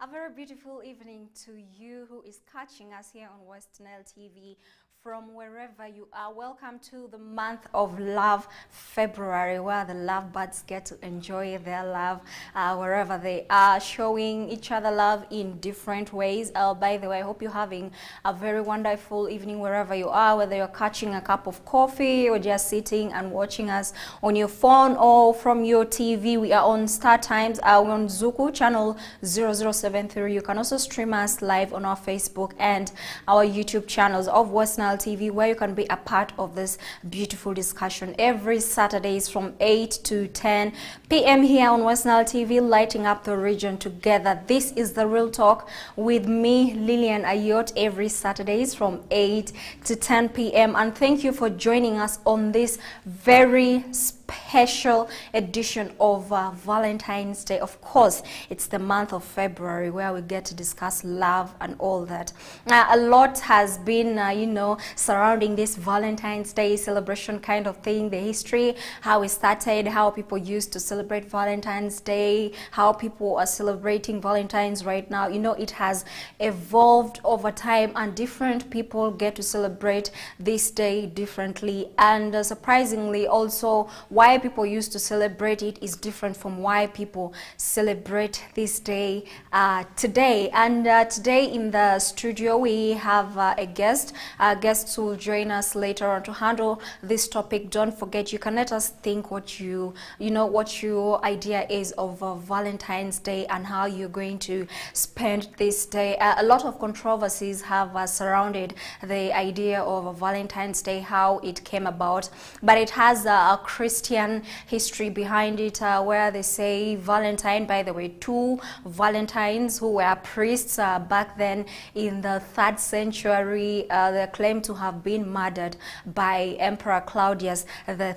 A very beautiful evening to you who is catching us here on West Nile TV from wherever you are. Welcome to the month of love, February, where the lovebirds get to enjoy their love wherever they are, showing each other love in different ways. By the way, I hope you're having a very wonderful evening wherever you are, whether you're catching a cup of coffee or just sitting and watching us on your phone or from your TV. We are on Star Times, we're on Zuku channel 0073. You can also stream us live on our Facebook and our YouTube channels of West Nile TV, where you can be a part of this beautiful discussion every Saturdays from 8 to 10 p.m. here on West Nile TV, lighting up the region together. This is The Real Talk with me, Lillian Ayot, every Saturdays from 8 to 10 p.m. And thank you for joining us on this very special edition of Valentine's Day. Of course, it's the month of February where we get to discuss love and all that. A lot has been, surrounding this Valentine's Day celebration kind of thing, the history, how it started, how people used to celebrate Valentine's Day, how people are celebrating Valentine's right now. It has evolved over time and different people get to celebrate this day differently. And surprisingly also, why people used to celebrate it is different from why people celebrate this day today. And today in the studio we have a guest. Guests will join us later on to handle this topic. Don't forget, you can let us think what what your idea is of Valentine's Day and how you're going to spend this day. A lot of controversies have surrounded the idea of Valentine's Day, how it came about, but it has a Christian history behind it, where they say Valentine, by the way, two Valentines who were priests back then in the 3rd century, they claim to have been murdered by Emperor Claudius III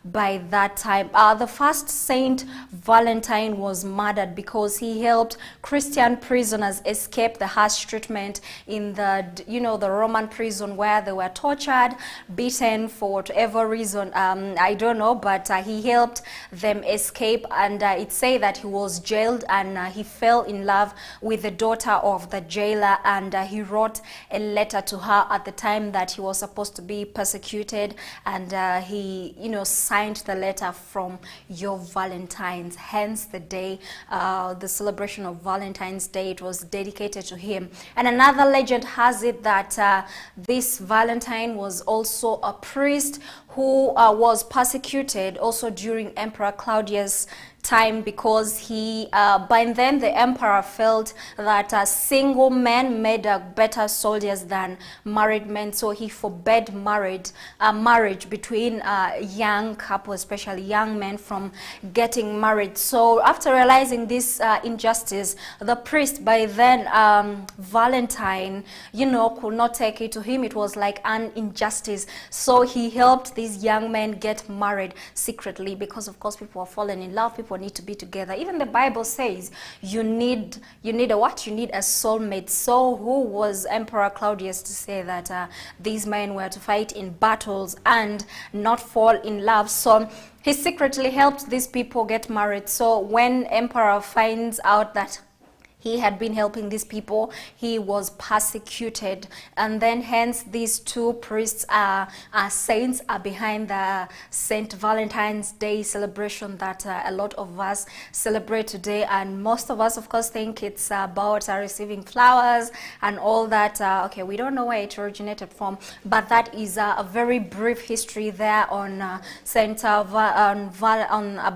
by that time. The first Saint Valentine was murdered because he helped Christian prisoners escape the harsh treatment in the Roman prison, where they were tortured, beaten for whatever reason, I don't know, but he helped them escape. And it say that he was jailed and he fell in love with the daughter of the jailer, and he wrote a letter to her at the time that he was supposed to be persecuted, and he signed the letter from your Valentines, hence the day, the celebration of Valentine's Day. It was dedicated to him. And another legend has it that this Valentine was also a priest who was persecuted also during Emperor Claudius' time, because he by then the emperor felt that single men made better soldiers than married men, so he forbade marriage between young couples, especially young men, from getting married. So after realizing this injustice, the priest, by then Valentine, could not take it to him. It was like an injustice, so he helped these young men get married secretly, because of course people are falling in love, people need to be together. Even the Bible says you need a what? You need a soulmate. So who was Emperor Claudius to say that these men were to fight in battles and not fall in love? So he secretly helped these people get married. So when Emperor finds out that he had been helping these people, he was persecuted, and then hence these two priests are saints, are behind the Saint Valentine's Day celebration that a lot of us celebrate today. And most of us of course think it's about receiving flowers and all that. Okay, we don't know where it originated from, but that is a very brief history there on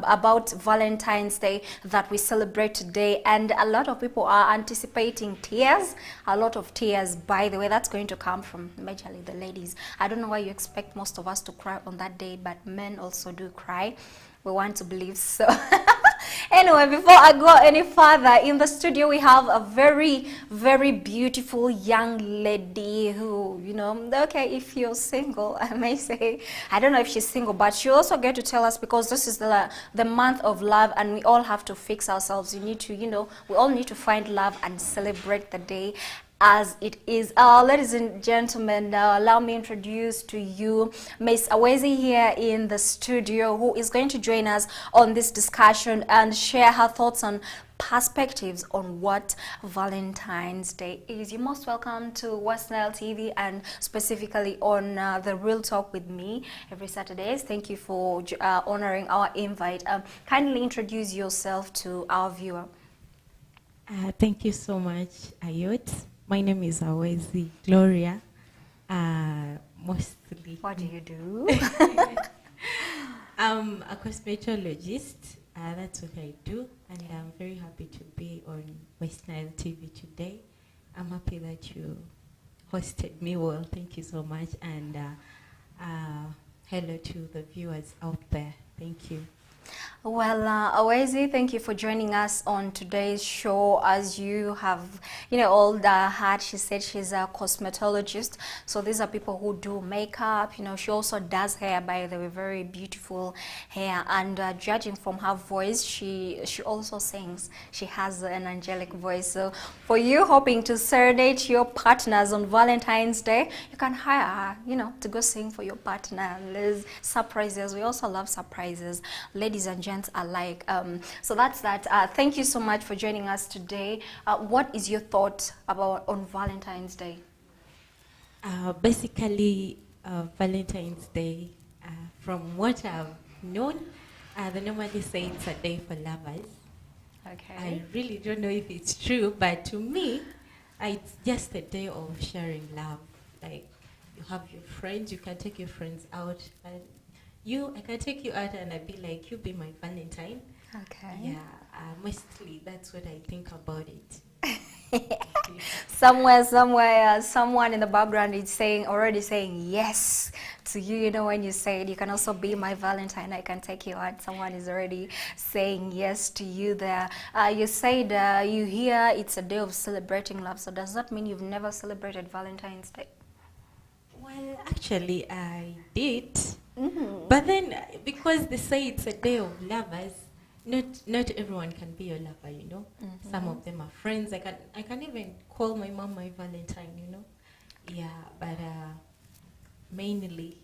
about Valentine's Day that we celebrate today. And a lot of people are anticipating tears, a lot of tears, by the way. That's going to come from majorly the ladies. I don't know why you expect most of us to cry on that day, but men also do cry. We want to believe so. Anyway, before I go any further, in the studio we have a very, very beautiful young lady who, okay, if you're single, I may say, I don't know if she's single, but she also get to tell us, because this is the month of love, and we all have to fix ourselves. You need to, we all need to find love and celebrate the day as it is. Ladies and gentlemen, allow me to introduce to you Miss Awezi here in the studio, who is going to join us on this discussion and share her thoughts on perspectives on what Valentine's Day is. You're most welcome to West Nile TV and specifically on the Real Talk with me every Saturdays. Thank you for honoring our invite. Kindly introduce yourself to our viewer. Thank you so much, Ayot. My name is Awezi Gloria. Mostly. What do you do? I'm a cosmetologist. That's what I do. And I'm very happy to be on West Nile TV today. I'm happy that you hosted me well. Thank you so much. And hello to the viewers out there. Thank you. Well, Awezi, thank you for joining us on today's show. As you have, all the heart, she said she's a cosmetologist. So these are people who do makeup. She also does hair, by the way, very beautiful hair. And judging from her voice, she also sings. She has an angelic voice. So for you hoping to serenade your partners on Valentine's Day, you can hire her, to go sing for your partner. There's surprises. We also love surprises, ladies and gents alike. So that's that. Thank you so much for joining us today. What is your thought on Valentine's Day? Basically, Valentine's Day, from what I've known, they normally say it's a day for lovers. Okay. I really don't know if it's true, but to me, it's just a day of sharing love. Like, you have your friends, you can take your friends out, and I can take you out and I'd be like, you be my Valentine. Okay. Yeah, mostly that's what I think about it. Somewhere, someone in the background is already saying yes to you. When you say it, you can also be my Valentine, I can take you out. Someone is already saying yes to you there. You said you hear it's a day of celebrating love. So does that mean you've never celebrated Valentine's Day? Well, actually, I did. But then, because they say it's a day of lovers, not everyone can be your lover, Some of them are friends. I can even call my mom my Valentine, Yeah, but mainly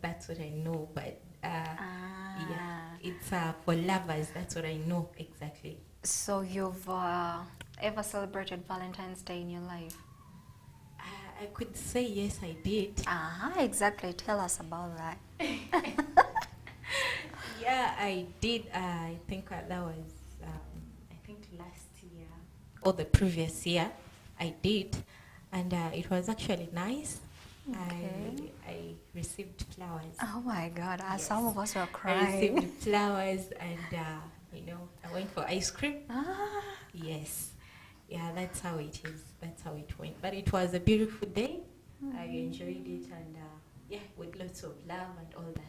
that's what I know. But yeah, it's for lovers. That's what I know exactly. So you've ever celebrated Valentine's Day in your life? I could say yes, I did. Exactly. Tell us about that. Yeah, I did. I think that was, last year or the previous year. I did, and it was actually nice. Okay. I received flowers. Oh my God! Yes. Some of us were I crying. received flowers, and I went for ice cream. Yes. Yeah, that's how it is. That's how it went. But it was a beautiful day. I enjoyed it, and with lots of love and all that.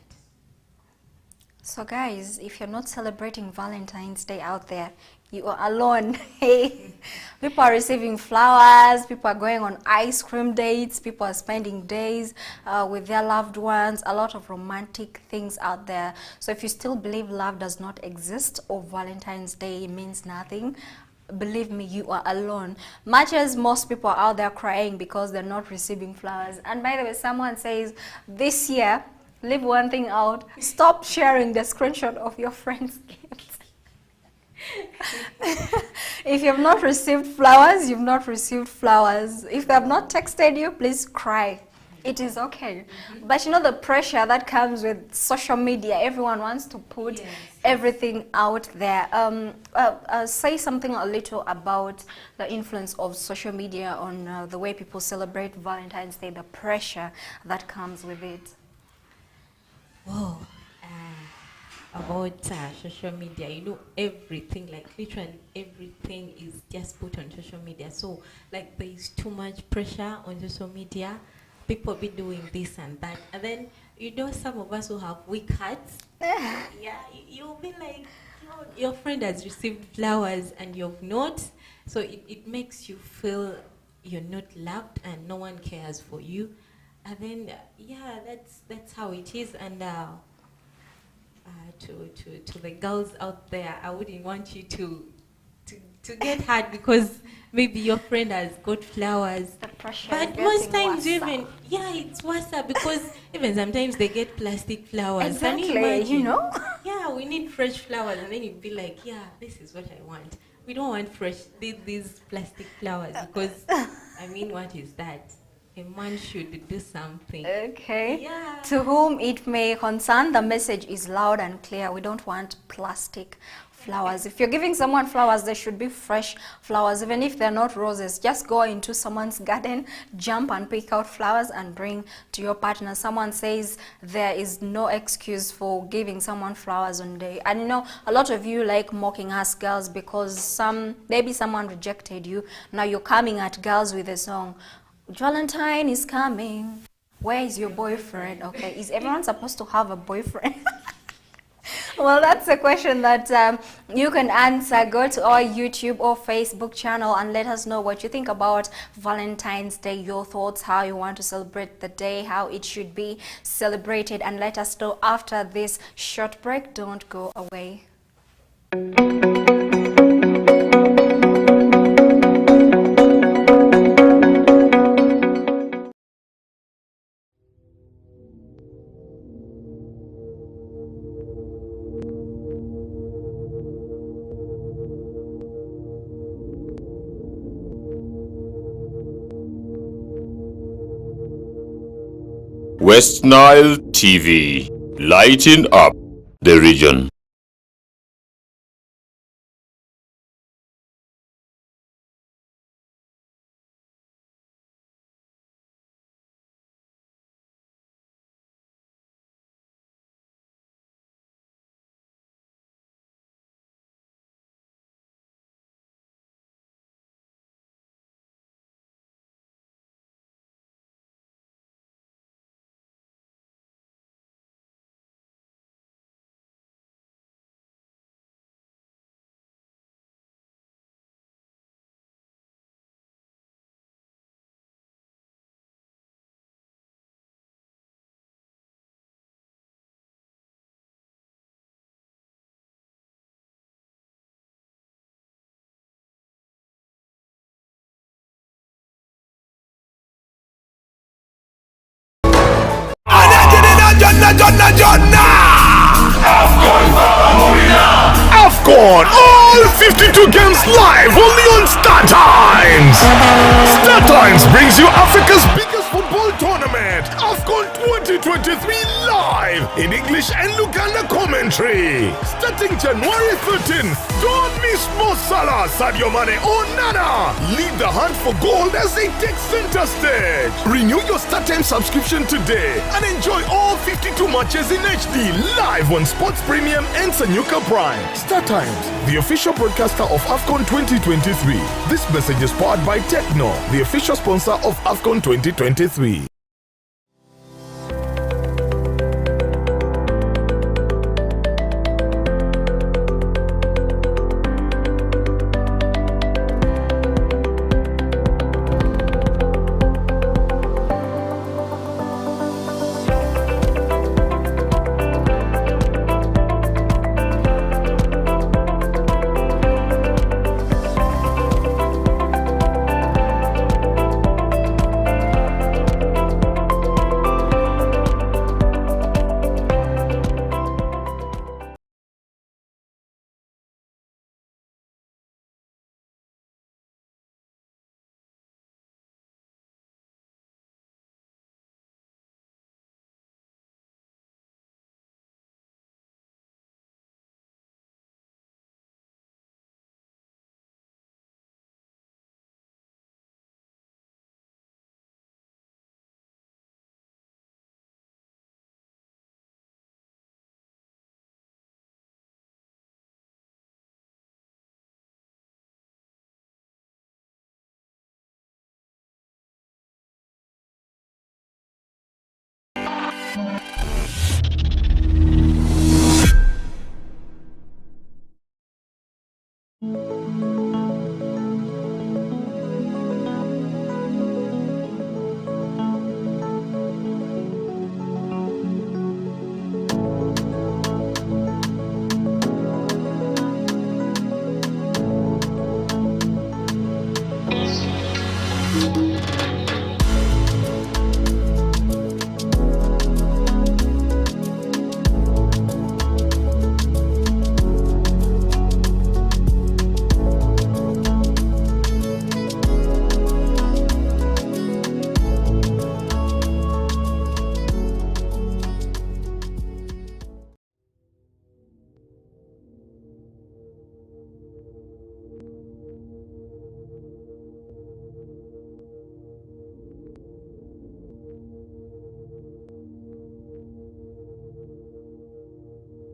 So guys, if you're not celebrating Valentine's Day out there, you are alone. Hey, people are receiving flowers, people are going on ice cream dates, people are spending days with their loved ones, a lot of romantic things out there. So if you still believe love does not exist or Valentine's Day means nothing, believe me, you are alone. Much as most people are out there crying because they're not receiving flowers. And by the way, someone says this year, leave one thing out, stop sharing the screenshot of your friend's gifts. If you've not received flowers, you've not received flowers. If they have not texted you, please cry. It is okay. But the pressure that comes with social media, everyone wants to put everything out there. Say something a little about the influence of social media on the way people celebrate Valentine's Day, the pressure that comes with it. Whoa. About social media, everything, like literally everything is just put on social media. So like there is too much pressure on social media. People be doing this and that, and then some of us who have weak hearts, you'll be like, your friend has received flowers and you've not, so it makes you feel you're not loved and no one cares for you, and then that's how it is. And to the girls out there, I wouldn't want you to get hurt because maybe your friend has got flowers. The pressure. But most times it's worse because even sometimes they get plastic flowers. Exactly, Can you imagine? Yeah, we need fresh flowers, and then you'd be like, this is what I want. We don't want fresh these plastic flowers because I mean, what is that? A man should do something. Okay. Yeah. To whom it may concern, the message is loud and clear. We don't want plastic flowers. If you're giving someone flowers, they should be fresh flowers. Even if they're not roses, just go into someone's garden, jump and pick out flowers and bring to your partner. Someone says there is no excuse for giving someone flowers on day. And you know, a lot of you like mocking us girls because maybe someone rejected you. Now you're coming at girls with a song. Valentine is coming. Where is your boyfriend? Okay, is everyone supposed to have a boyfriend? Well, that's a question that you can answer. Go to our YouTube or Facebook channel and let us know what you think about Valentine's Day, your thoughts, how you want to celebrate the day, how it should be celebrated, and let us know after this short break. Don't go away. West Nile TV, lighting up the region. AFCON, all 52 games live only on StarTimes. StarTimes brings you Africa's biggest football tournament, AFCON 2023 live in English and Luganda commentary. Starting January 13th, don't miss Mo Salah, Sadio Mane or Nana. Lead the hunt for gold as they take center stage. Renew your StarTimes subscription today and enjoy all 52 matches in HD live on Sports Premium and Sanyuka Prime. StarTimes, the official broadcaster of AFCON 2023. This message is powered by Techno, the official sponsor of AFCON 2023.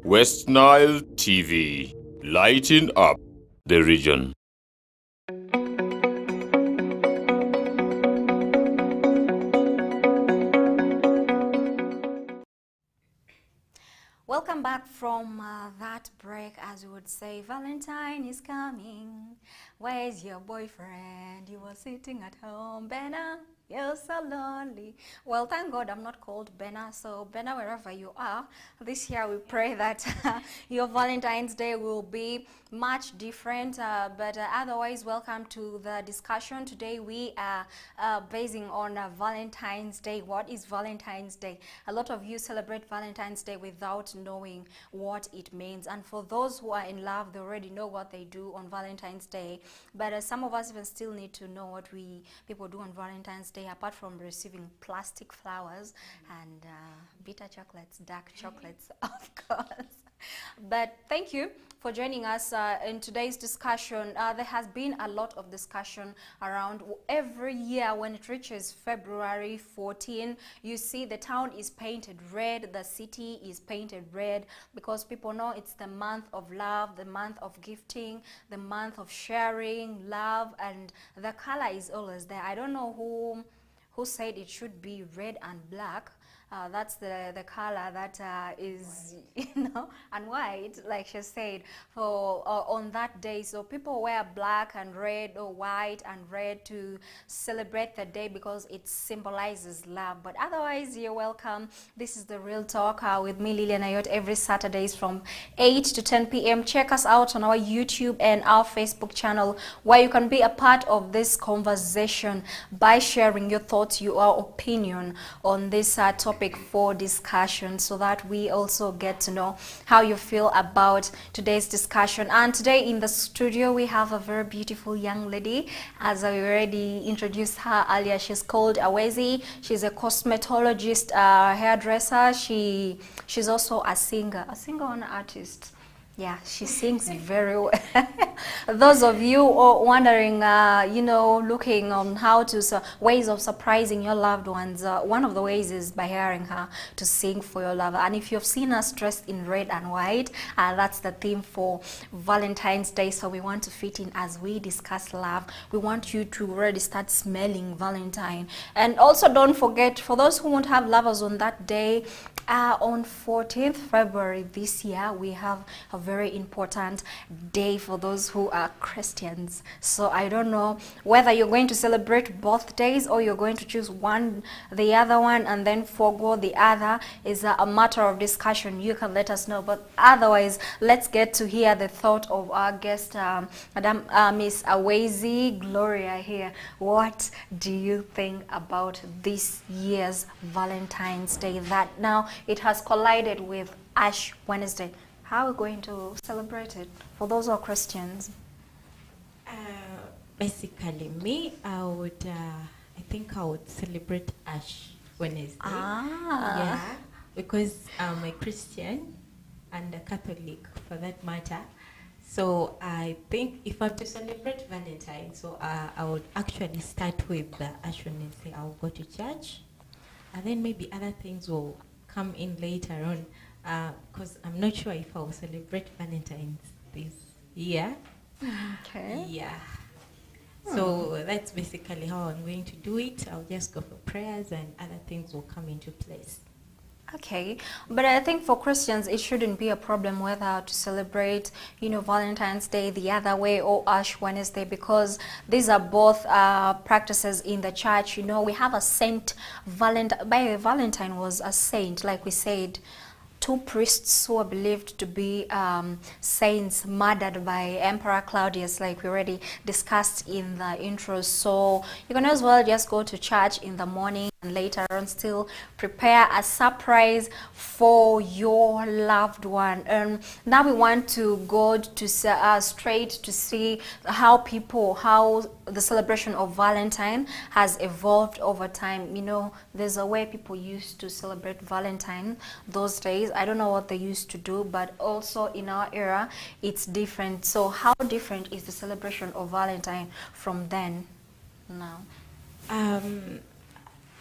West Nile TV, lighting up the region. Welcome back from that break. As we would say, Valentine is coming. Where's your boyfriend? You were sitting at home, Benna. You're so lonely. Well, thank God I'm not called Benna. So Benna, wherever you are, this year we pray that your Valentine's Day will be much different. But otherwise, welcome to the discussion. Today we are basing on Valentine's Day. What is Valentine's Day? A lot of you celebrate Valentine's Day without knowing what it means. And for those who are in love, they already know what they do on Valentine's Day. But some of us even still need to know what people do on Valentine's Day, apart from receiving plastic flowers and bitter chocolates, dark chocolates, of course. But thank you for joining us in today's discussion. There has been a lot of discussion around every year when it reaches February 14. You see the town is painted red, the city is painted red, because people know it's the month of love, the month of gifting, the month of sharing love, and the color is always there. I don't know who said it should be red and black. That's the color that is, and white, like she said, for on that day. So people wear black and red, or white and red, to celebrate the day because it symbolizes love. But otherwise, you're welcome. This is the Real Talk with me, Lilian Ayot, every Saturdays from 8 to 10 p.m. Check us out on our YouTube and our Facebook channel, where you can be a part of this conversation by sharing your thoughts, your opinion on this topic for discussion, so that we also get to know how you feel about today's discussion. And today in the studio we have a very beautiful young lady. As I already introduced her earlier, she's called Awezi. She's a cosmetologist, hairdresser. She's also a singer and an artist. Yeah, she sings very well. Those of you wondering, looking on how to ways of surprising your loved ones, one of the ways is by hiring her to sing for your lover. And if you've seen us dressed in red and white, that's the theme for Valentine's Day. So we want to fit in as we discuss love. We want you to already start smelling Valentine. And also don't forget, for those who won't have lovers on that day, on 14th February this year, we have a very important day for those who are Christians. So I don't know whether you're going to celebrate both days, or you're going to choose the other one, and then forego the other. Is a matter of discussion. You can let us know. But otherwise, let's get to hear the thought of our guest, Madam Miss Awezi Gloria here. What do you think about this year's Valentine's Day, that now it has collided with Ash Wednesday? How are we going to celebrate it for those who are Christians? Basically, me, I think I would celebrate Ash Wednesday. Yeah, because I'm a Christian and a Catholic, for that matter. So I think if I'm to celebrate Valentine, so I would actually start with the Ash Wednesday. I'll go to church, and then maybe other things will come in later on, because I'm not sure if I will celebrate Valentine's this year. Okay. Yeah. So that's basically how I'm going to do it. I'll just go for prayers, and other things will come into place. Okay, but I think for Christians it shouldn't be a problem whether to celebrate, Valentine's Day the other way or Ash Wednesday, because these are both practices in the church. We have a Saint Valentine. Valentine was a saint, like we said. Two priests who are believed to be saints murdered by Emperor Claudius, like we already discussed in the intro. So you can as well just go to church in the morning, and later on still prepare a surprise for your loved one. And now we want to go to straight to see how the celebration of Valentine has evolved over time. There's a way people used to celebrate Valentine those days. I don't know what they used to do, but also in our era it's different. So how different is the celebration of Valentine from then now?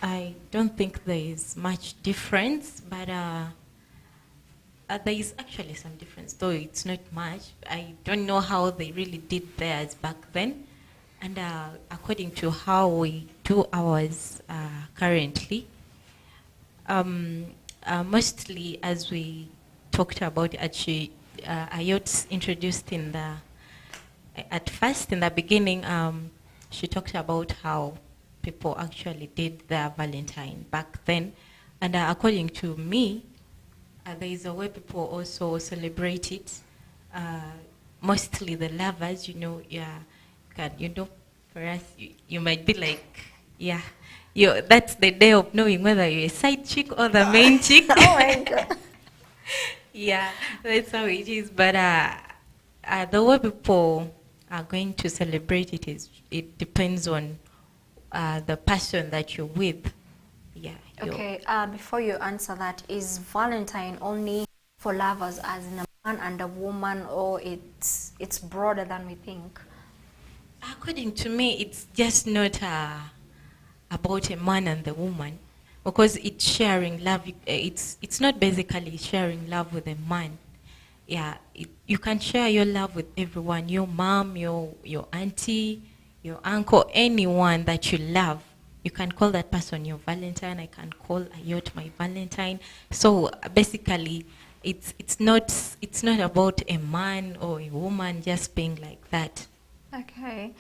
I don't think there is much difference, but there is actually some difference, though it's not much. I don't know how they really did theirs back then. And according to how we do ours currently, mostly as we talked about, actually, Ayot introduced at first, in the beginning, she talked about how people actually did their Valentine back then. And according to me, there is a way people also celebrate it. Mostly the lovers, for us, you might be like, yeah, that's the day of knowing whether you're a side chick or the main chick. Oh my God. Yeah, that's how it is. But the way people are going to celebrate it depends on the person that you're with. Yeah. Okay, before you answer that, is Valentine only for lovers, as in a man and a woman, or it's broader than we think? According to me, it's just not about a man and the woman, because it's sharing love. It's not basically sharing love with a man. Yeah, you can share your love with everyone, your mom, your auntie, your uncle, anyone that you love. You can call that person your Valentine. I can call Ayot my Valentine. So basically, it's not about a man or a woman just being like that. Okay.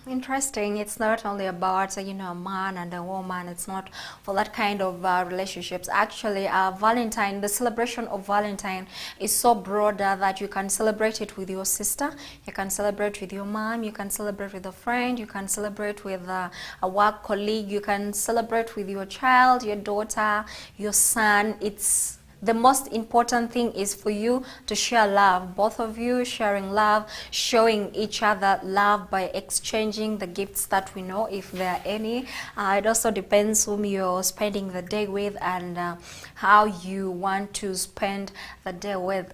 Interesting. It's not only about, a man and a woman. It's not for that kind of relationships. Actually, Valentine, the celebration of Valentine is so broader that you can celebrate it with your sister, you can celebrate with your mom, you can celebrate with a friend, you can celebrate with a work colleague, you can celebrate with your child, your daughter, your son. The most important thing is for you to share love, both of you sharing love, showing each other love by exchanging the gifts that we know, if there are any. It also depends whom you're spending the day with and how you want to spend the day with.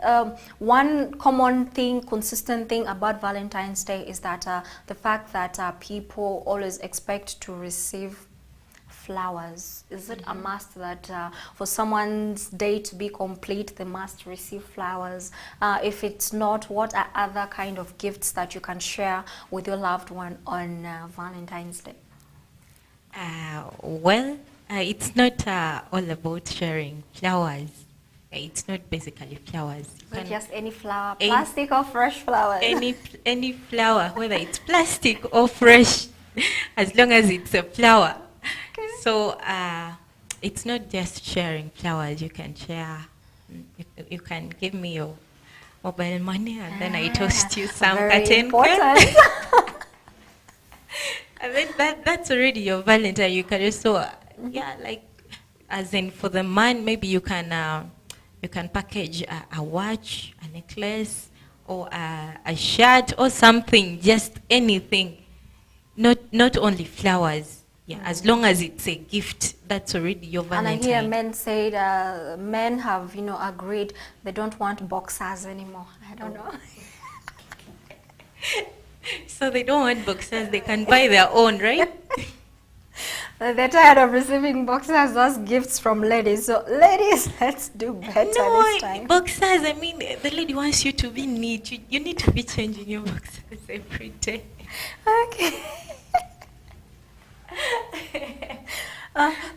One common thing, consistent thing about Valentine's Day is that the fact that people always expect to receive flowers. Is it a must that for someone's day to be complete, they must receive flowers? If it's not, what are other kind of gifts that you can share with your loved one on Valentine's Day? Well, it's not all about sharing flowers. It's not basically flowers. Not just any flower, plastic or fresh flowers? Any flower, whether it's plastic or fresh, as long as it's a flower. Okay. So it's not just sharing flowers. You can share, you can give me your mobile money and then I toast you some curtain cake. I mean, that's already your Valentine. You can also, as in for the man, maybe you can package a watch, a necklace, or a shirt or something, just anything. Not only flowers. Yeah, as long as it's a gift, that's already your Valentine. And I hear men say men have, agreed they don't want boxers anymore. I don't know. So they don't want boxers, they can buy their own, right? They're tired of receiving boxers as gifts from ladies. So ladies, let's do better this time. Boxers, I mean, the lady wants you to be neat. You need to be changing your boxers every day. Okay.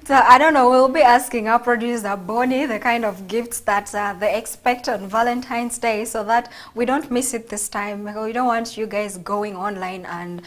So I don't know, we'll be asking our producer Bonnie the kind of gifts that they expect on Valentine's Day, so that we don't miss it this time. We don't want you guys going online and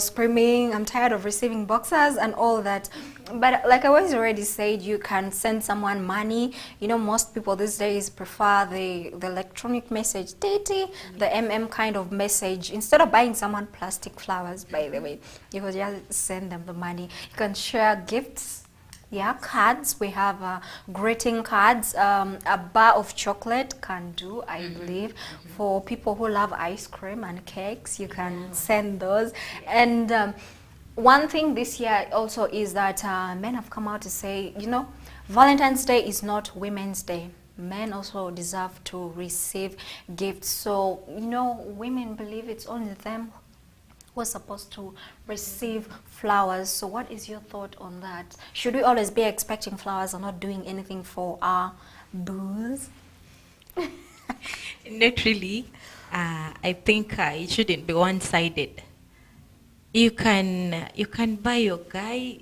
screaming, I'm tired of receiving boxers and all that. But like I was already said, you can send someone money. Most people these days prefer the electronic message, the kind of message. Instead of buying someone plastic flowers, by the way, you could just send them the money. You can share gifts. Yeah, cards. We have greeting cards. A bar of chocolate can do, I believe. For people who love ice cream and cakes, you can send those. And one thing this year also is that men have come out to say, Valentine's Day is not Women's Day. Men also deserve to receive gifts. So, women believe it's only them who are supposed to receive flowers. So what is your thought on that? Should we always be expecting flowers and not doing anything for our boos? Not really. I think it shouldn't be one-sided. You can buy your guy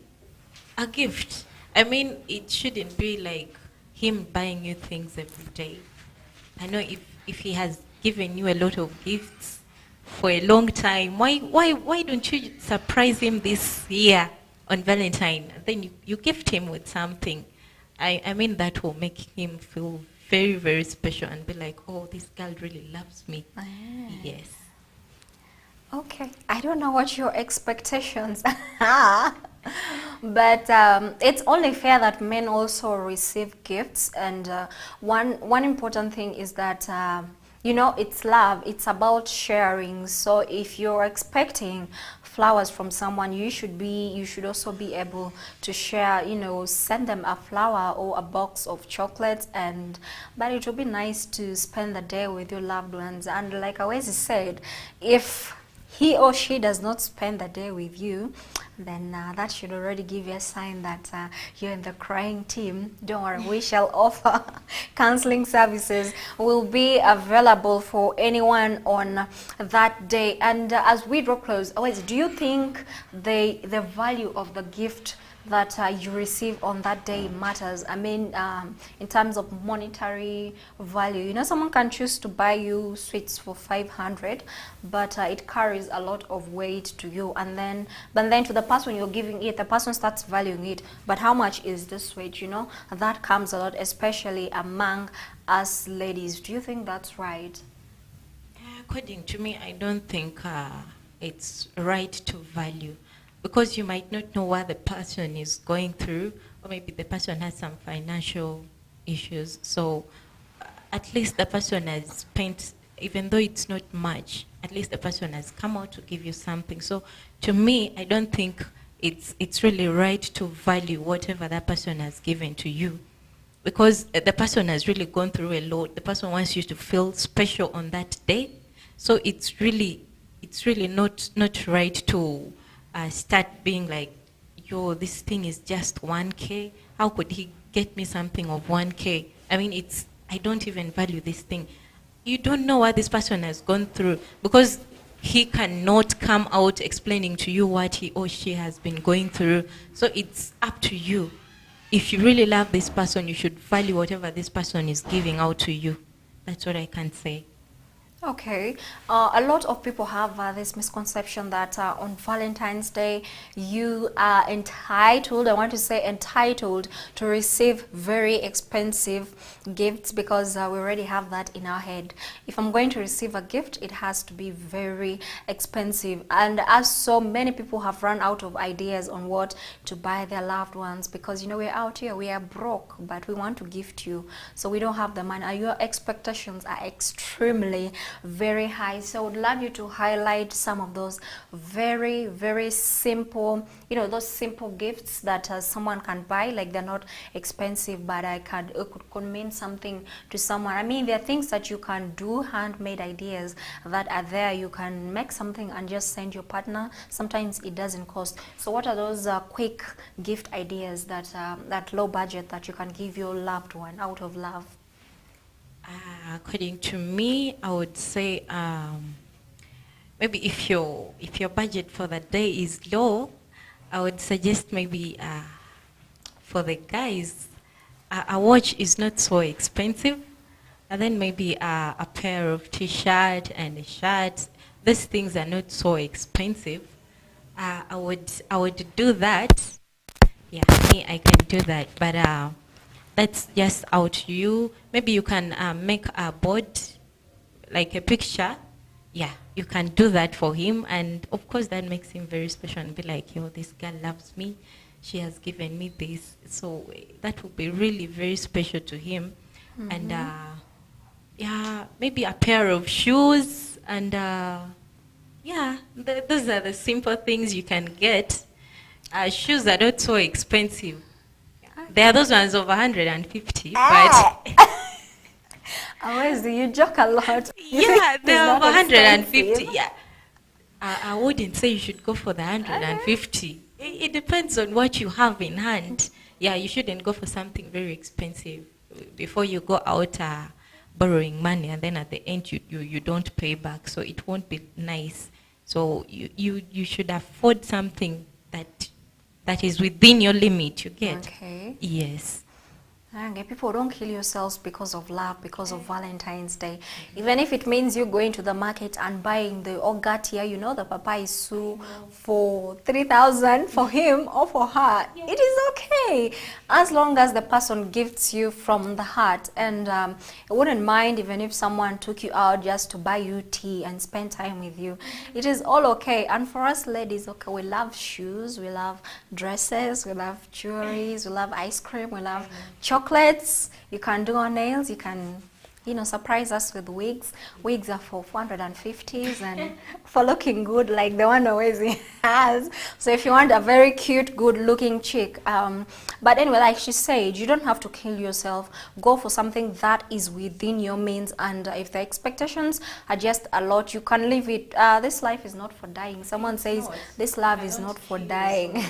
a gift. I mean, it shouldn't be like him buying you things every day. I know if he has given you a lot of gifts for a long time, why don't you surprise him this year on Valentine? Then you gift him with something. I mean, that will make him feel very, very special and be like, oh, this girl really loves me. Ah. Yes. Okay, I don't know what your expectations are, but it's only fair that men also receive gifts. And one important thing is that you know, it's love. It's about sharing. So if you're expecting flowers from someone, you should also be able to share. You know, send them a flower or a box of chocolates, but it would be nice to spend the day with your loved ones. And like Awezi said, if he or she does not spend the day with you, then that should already give you a sign that you're in the crying team. Don't worry, we shall offer counseling services. Will be available for anyone on that day. And as we draw close, always, do you think the value of the gift that you receive on that day matters? I mean, in terms of monetary value, you know, someone can choose to buy you sweets for 500, but it carries a lot of weight to you. But then to the person you're giving it, the person starts valuing it. But how much is this sweet? You know, that comes a lot, especially among us ladies. Do you think that's right? According to me, I don't think it's right to value, because you might not know what the person is going through, or maybe the person has some financial issues. So at least the person has spent, even though it's not much, at least the person has come out to give you something. So to me, I don't think it's really right to value whatever that person has given to you, because the person has really gone through a lot. The person wants you to feel special on that day. So it's really not right to start being like, yo, this thing is just 1K. How could he get me something of 1K? I mean, I don't even value this thing. You don't know what this person has gone through, because he cannot come out explaining to you what he or she has been going through. So it's up to you. If you really love this person, you should value whatever this person is giving out to you. That's what I can say. Okay, a lot of people have this misconception that on Valentine's Day you are entitled, I want to say entitled, to receive very expensive gifts, because we already have that in our head. If I'm going to receive a gift, it has to be very expensive. And as so many people have run out of ideas on what to buy their loved ones, because, you know, we're out here, we are broke, but we want to gift you, so we don't have the money. Your expectations are extremely very high. So I would love you to highlight some of those very, very simple, you know, those simple gifts that someone can buy. Like, they're not expensive, but it could mean something to someone. I mean, there are things that you can do, handmade ideas that are there. You can make something and just send your partner. Sometimes it doesn't cost. So what are those quick gift ideas that low budget that you can give your loved one out of love? According to me, I would say maybe if your budget for the day is low, I would suggest maybe for the guys, a watch is not so expensive, and then maybe a pair of t-shirt and a shirt. These things are not so expensive. I would do that. Yeah, me, I can do that, but that's just out to you. Maybe you can make a board, like a picture. Yeah, you can do that for him. And of course, that makes him very special and be like, yo, this girl loves me. She has given me this. So that will be really very special to him. Mm-hmm. And yeah, maybe a pair of shoes. And yeah, those are the simple things you can get. Shoes are not so expensive. There are those ones of 150, but Always, you joke a lot. Yeah, they're 150. Yeah, I wouldn't say you should go for the 150. It depends on what you have in hand. Yeah, you shouldn't go for something very expensive before you go out borrowing money and then at the end you don't pay back. So it won't be nice. So you should afford something that is within your limit, you get? Okay. Yes. Okay, people, don't kill yourselves because of love, because of Valentine's Day. Even if it means you going to the market and buying the Ogatia, you know, the Papai Su for 3,000 for him or for her, it is okay. As long as the person gifts you from the heart. And I wouldn't mind even if someone took you out just to buy you tea and spend time with you. It is all okay. And for us ladies, okay, we love shoes, we love dresses, we love jewelries, we love ice cream, we love chocolates. You can do our nails, you can, you know, surprise us with wigs. Wigs are for 450s and for looking good like the one Owezi has. So if you want a very cute, good looking chick, but anyway, like she said, you don't have to kill yourself. Go for something that is within your means, and if the expectations are just a lot, you can live it. This life is not for dying. Someone says this love is not for dying.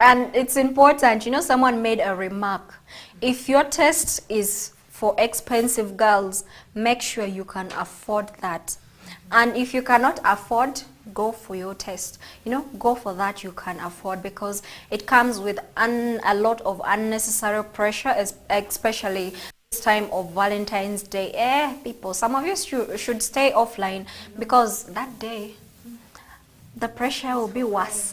And it's important, you know, someone made a remark. If your taste is for expensive girls, make sure you can afford that. And if you cannot afford, go for your taste. You know, go for that you can afford, because it comes with a lot of unnecessary pressure, especially this time of Valentine's Day. People, some of you should stay offline, because that day the pressure will be worse,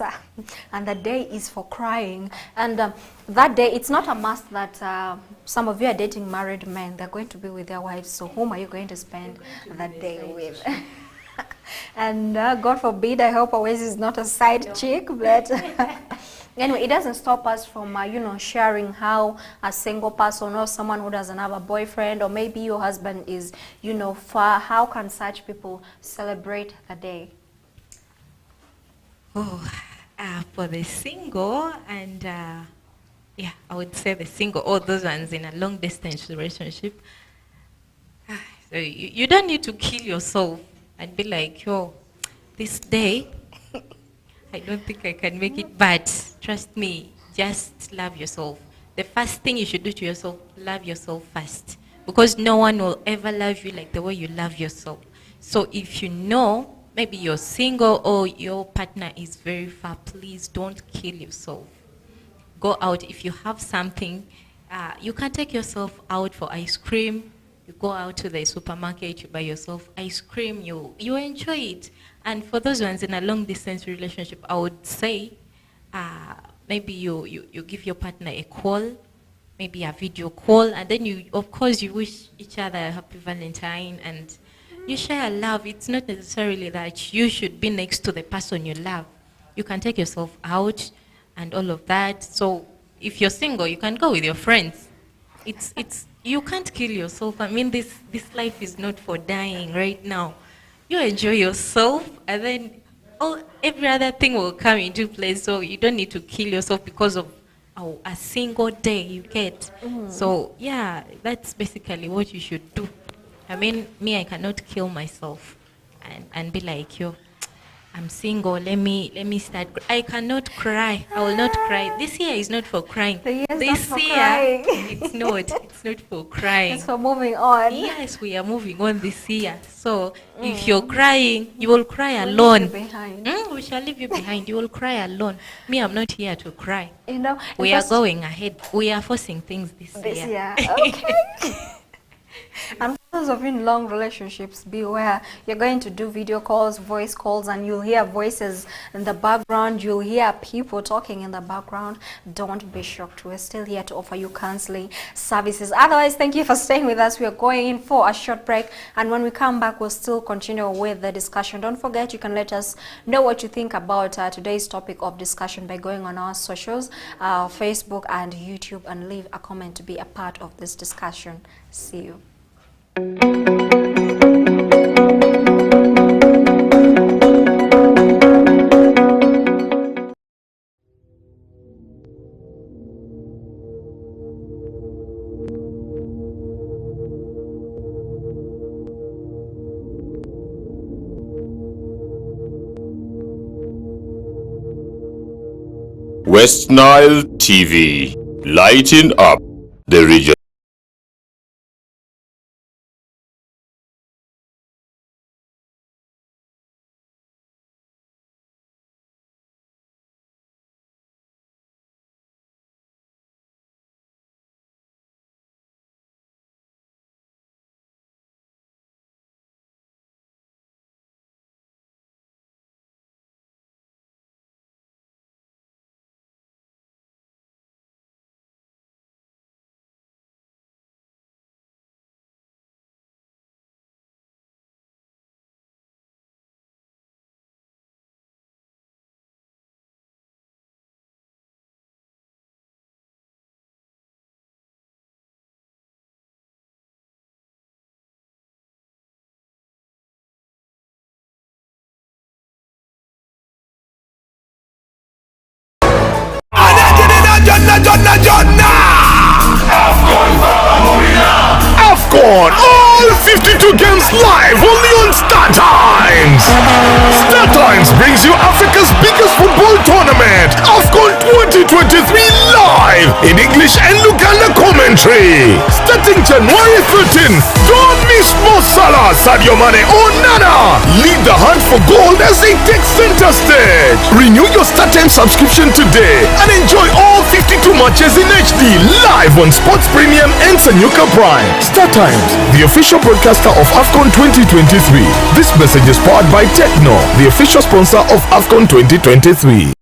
and the day is for crying. And that day, it's not a must that some of you are dating married men. They're going to be with their wives, so whom are you going to spend that day with? And God forbid, I hope Owezi is not a side chick, but anyway, it doesn't stop us from, you know, sharing how a single person or someone who doesn't have a boyfriend, or maybe your husband is, you know, far, how can such people celebrate the day? Oh, for the single, and yeah, I would say the single, or those ones in a long distance relationship. So you don't need to kill yourself and be like, yo, this day, I don't think I can make it, but trust me, just love yourself. The first thing you should do to yourself, love yourself first, because no one will ever love you like the way you love yourself. So if you know, maybe you're single or your partner is very far, please don't kill yourself. Go out. If you have something, you can take yourself out for ice cream. You go out to the supermarket, you buy yourself ice cream, you enjoy it. And for those ones in a long distance relationship, I would say maybe you give your partner a call, maybe a video call, and then you, of course, you wish each other a happy Valentine, and you share love. It's not necessarily that you should be next to the person you love. You can take yourself out and all of that. So if you're single, you can go with your friends. You can't kill yourself. I mean, this life is not for dying right now. You enjoy yourself, and then every other thing will come into place. So you don't need to kill yourself because of a single day you get. So yeah, that's basically what you should do. I mean, me, I cannot kill myself and be like, yo, I'm single, let me start. I cannot cry. I will not cry. This year is not for crying. This year, it's not for crying. It's for moving on. Yes, we are moving on this year. So if you're crying, you will cry alone. We shall leave you behind. You will cry alone. Me, I'm not here to cry. You know, we are going ahead. We are forcing things this year. Okay. And for those of you in long relationships, beware. You're going to do video calls, voice calls, and you'll hear voices in the background. You'll hear people talking in the background. Don't be shocked. We're still here to offer you counseling services. Otherwise, thank you for staying with us. We're going in for a short break, and when we come back, we'll still continue with the discussion. Don't forget, you can let us know what you think about today's topic of discussion by going on our socials, Facebook and YouTube, and leave a comment to be a part of this discussion. See you. West Nile TV, lighting up the region. AFCON, all 52 games live only on Star Times. Star Times brings you Africa's biggest football tournament, AFCON 2023 live in English and Luganda commentary. Starting January 13th, don't miss Mo Salah, Sadio Mane or Nana. Lead the hunt for gold as they take center stage. Renew your Star Times subscription today and enjoy all 52 matches in HD live on Sports Premium and Sanyuka Prime. Star Times, the official broadcaster of AFCON 2023. This message is powered by Techno, the official sponsor of AFCON 2023.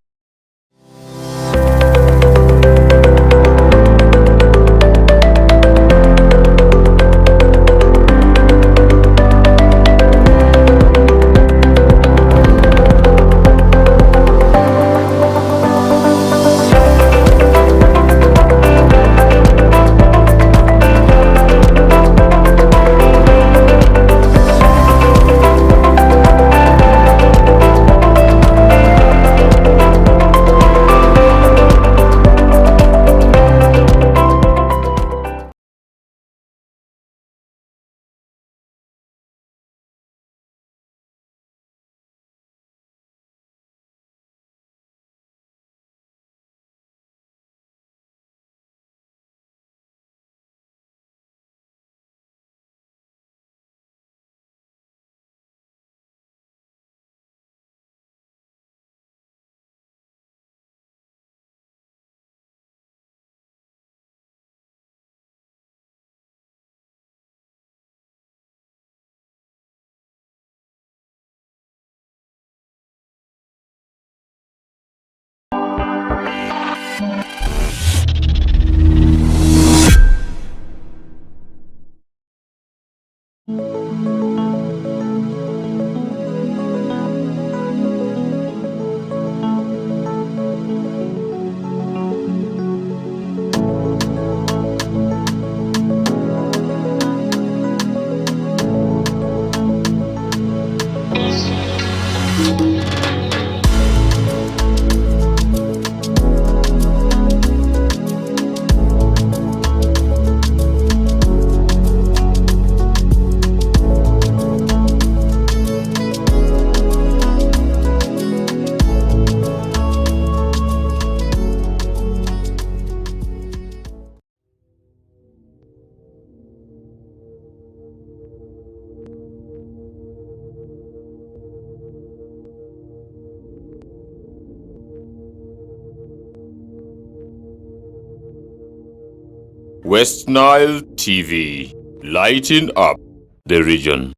West Nile TV, lighting up the region.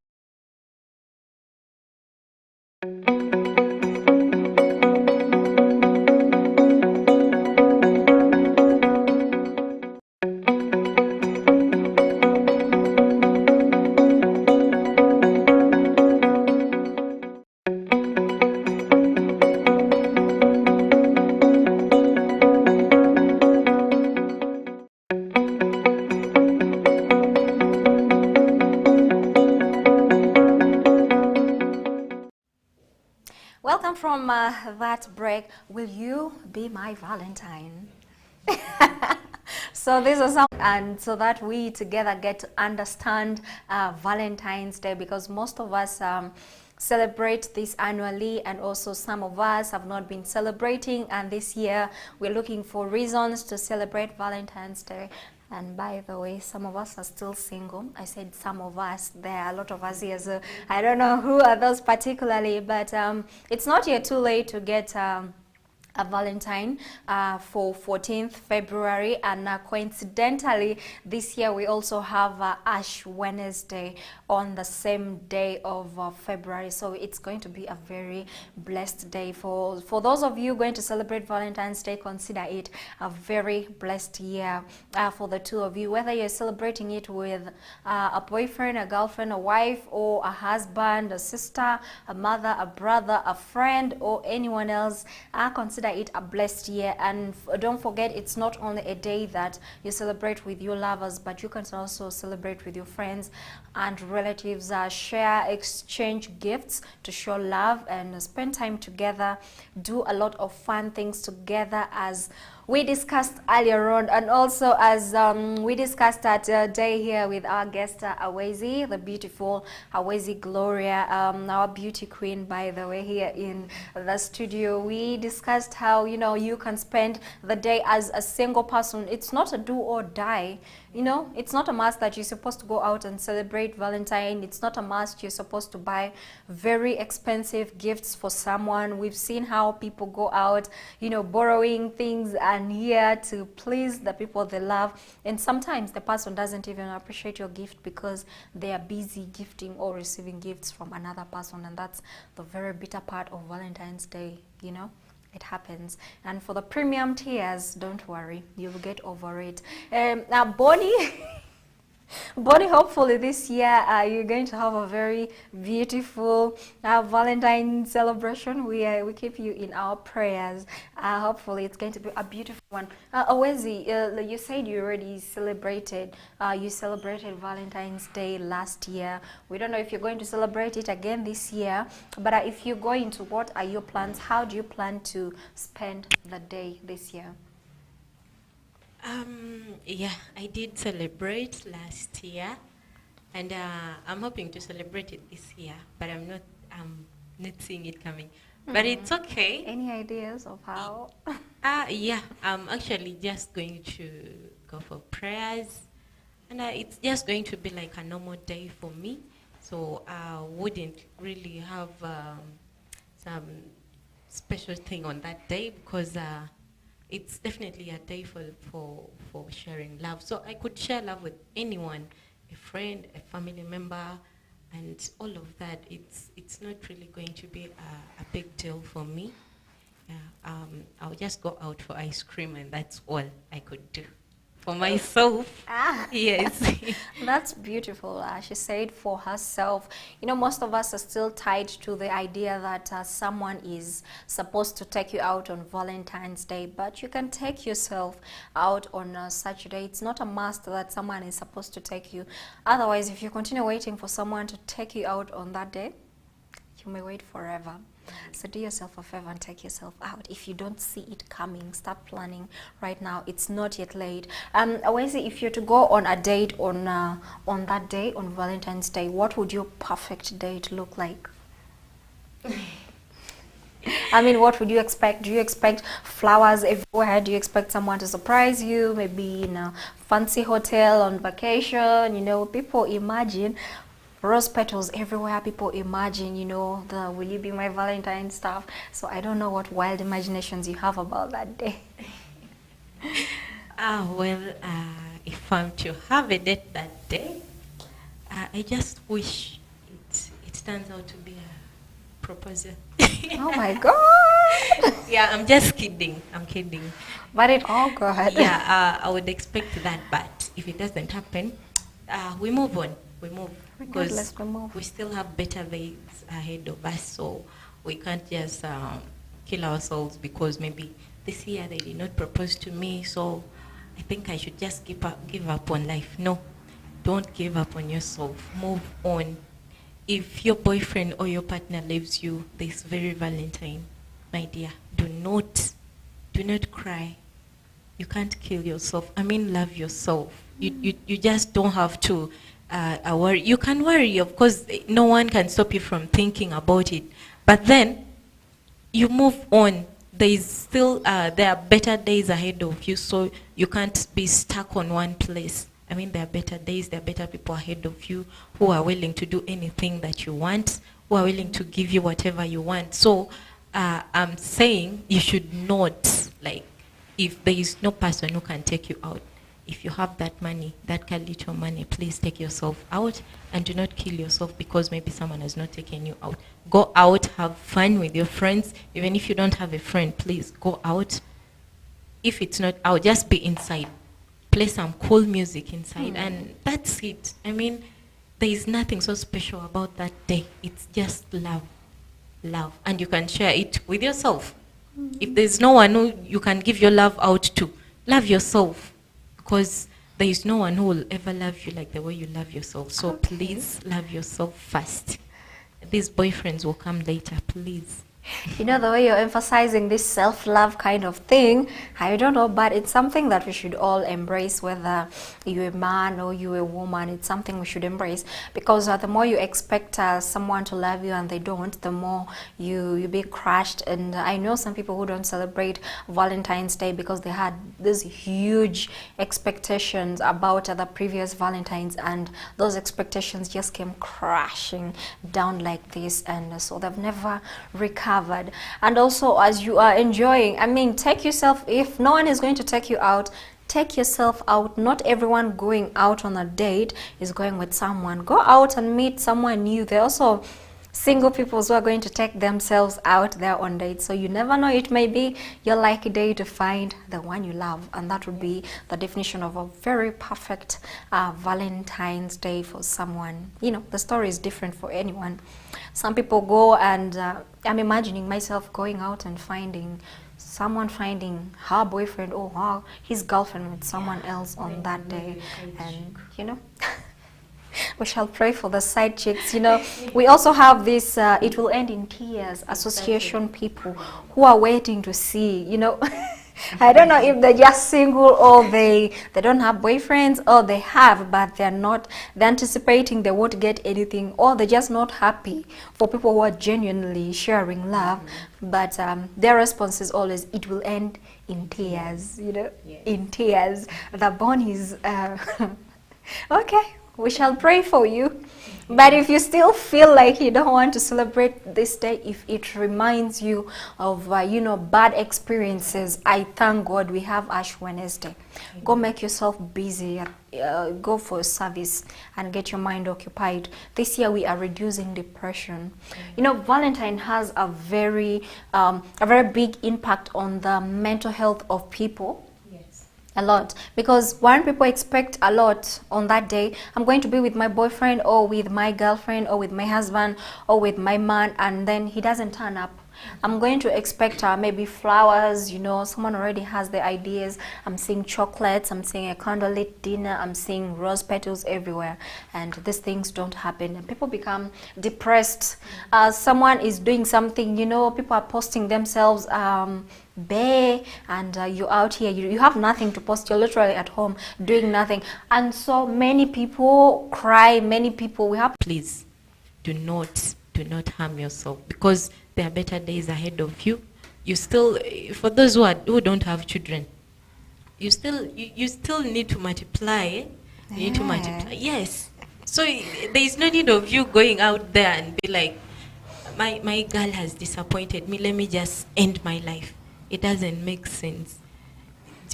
Welcome from that break. Will you be my Valentine? So this is and so that we together get to understand Valentine's Day, because most of us celebrate this annually, and also some of us have not been celebrating, and this year we're looking for reasons to celebrate Valentine's Day. And by the way, some of us are still single. I said some of us. There are a lot of us here, so I don't know who are those particularly, but it's not yet too late to get a Valentine for 14th February, and coincidentally this year we also have Ash Wednesday on the same day of February, so it's going to be a very blessed day for those of you going to celebrate Valentine's Day. Consider it a very blessed year for the two of you, whether you're celebrating it with a boyfriend, a girlfriend, a wife, or a husband, a sister, a mother, a brother, a friend, or anyone else. Consider it a blessed year. And don't forget, it's not only a day that you celebrate with your lovers, but you can also celebrate with your friends and relatives. Share, exchange gifts to show love, and spend time together. Do a lot of fun things together as we discussed earlier on, and also as we discussed that day here with our guest Awezi, the beautiful Awezi Gloria, our beauty queen, by the way, here in the studio. We discussed how, you know, you can spend the day as a single person. It's not a do or die. You know, it's not a must that you're supposed to go out and celebrate Valentine. It's not a must you're supposed to buy very expensive gifts for someone. We've seen how people go out, you know, borrowing things and here to please the people they love. And sometimes the person doesn't even appreciate your gift because they are busy gifting or receiving gifts from another person. And that's the very bitter part of Valentine's Day, you know. It happens. And for the premium tiers, don't worry, you'll get over it. Now, Bonnie, Bonnie, hopefully this year you're going to have a very beautiful Valentine celebration. We keep you in our prayers. Hopefully it's going to be a beautiful one. Awezi, you said you already celebrated. You celebrated Valentine's Day last year. We don't know if you're going to celebrate it again this year. But if you're going to, what are your plans? How do you plan to spend the day this year? Yeah, I did celebrate last year, and I'm hoping to celebrate it this year, but I'm not seeing it coming. But it's okay. Any ideas of how? Yeah, I'm actually just going to go for prayers, and it's just going to be like a normal day for me. So I wouldn't really have some special thing on that day because it's definitely a day for sharing love. So I could share love with anyone, a friend, a family member, and all of that. It's not really going to be a big deal for me. I'll just go out for ice cream, and that's all I could do for myself. Yes. That's beautiful. She said for herself. You know, most of us are still tied to the idea that someone is supposed to take you out on Valentine's Day, but you can take yourself out on such a day. It's not a must that someone is supposed to take you. Otherwise, if you continue waiting for someone to take you out on that day, you may wait forever. So do yourself a favor and take yourself out. If you don't see it coming, start planning right now. It's not yet late. Awezi, if you're to go on a date on that day, on Valentine's Day, what would your perfect date look like? I mean, what would you expect? Do you expect flowers everywhere? Do you expect someone to surprise you? Maybe in a fancy hotel on vacation? You know, people imagine rose petals everywhere. People imagine, you know, the will you be my Valentine stuff. So I don't know what wild imaginations you have about that day. Well, if I'm to have a date that day, I just wish it turns out to be a proposal. Oh my God! Yeah, I'm just kidding. I'm kidding. But it all good. Yeah, I would expect that, but if it doesn't happen, we move on. We move. Because we still have better days ahead of us, so we can't just kill ourselves because maybe this year they did not propose to me, so I think I should just give up on life. No, don't give up on yourself. Move on. If your boyfriend or your partner leaves you this very Valentine, my dear, do not cry. You can't kill yourself. I mean, love yourself. You just don't have to worry. You can worry, of course. No one can stop you from thinking about it, but then you move on. There is still there are better days ahead of you, so you can't be stuck on one place. I mean, there are better days, there are better people ahead of you who are willing to do anything that you want, who are willing to give you whatever you want. So I'm saying you should not, like, if there is no person who can take you out, if you have that money, that little money, please take yourself out and do not kill yourself because maybe someone has not taken you out. Go out, have fun with your friends. Even if you don't have a friend, please go out. If it's not out, just be inside. Play some cool music inside, and that's it. I mean, there is nothing so special about that day. It's just love. Love. And you can share it with yourself. If there's no one who you can give your love out to, love yourself. Because there is no one who will ever love you like the way you love yourself. So please love yourself first. These boyfriends will come later. Please You know, the way you're emphasizing this self-love kind of thing, I don't know, but it's something that we should all embrace, whether you're a man or you're a woman. It's something we should embrace, because the more you expect someone to love you and they don't, the more you be crushed. And I know some people who don't celebrate Valentine's Day because they had these huge expectations about the previous Valentine's, and those expectations just came crashing down like this, and so they've never recovered. And also, as you are enjoying, I mean, take yourself, if no one is going to take you out, take yourself out. Not everyone going out on a date is going with someone. Go out and meet someone new. There are also single people who are going to take themselves out there on dates, so you never know, it may be your lucky day to find the one you love, and that would be the definition of a very perfect Valentine's Day for someone. You know, the story is different for anyone. Some people go and I'm imagining myself going out and finding her boyfriend or his girlfriend with someone else on that day, and you know. We shall pray for the side chicks. You know, we also have this it will end in tears association people who are waiting to see, you know. I don't know if they're just single, or they don't have boyfriends, or they have but they're anticipating they won't get anything, or they're just not happy for people who are genuinely sharing love. But their response is always, it will end in tears, you know. In tears. The bond is okay. We shall pray for you. But if you still feel like you don't want to celebrate this day, if it reminds you of you know, bad experiences, I thank God we have Ash Wednesday. Go make yourself busy, go for a service and get your mind occupied. This year we are reducing depression. You know, Valentine has a very big impact on the mental health of people. A lot, because when people expect a lot on that day, I'm going to be with my boyfriend or with my girlfriend or with my husband or with my man, and then he doesn't turn up. I'm going to expect maybe flowers, you know, someone already has the ideas. I'm seeing chocolates, I'm seeing a candlelit dinner, I'm seeing rose petals everywhere, and these things don't happen and people become depressed. Someone is doing something, you know, people are posting themselves bare, and you're out here, you have nothing to post, you're literally at home doing nothing, and so many people cry, many people, we have. Please do not harm yourself, because there are better days ahead of you. You still, for those who don't have children, you still need to multiply. You need to multiply. Yes. So there is no need of you going out there and be like, my girl has disappointed me, let me just end my life. It doesn't make sense.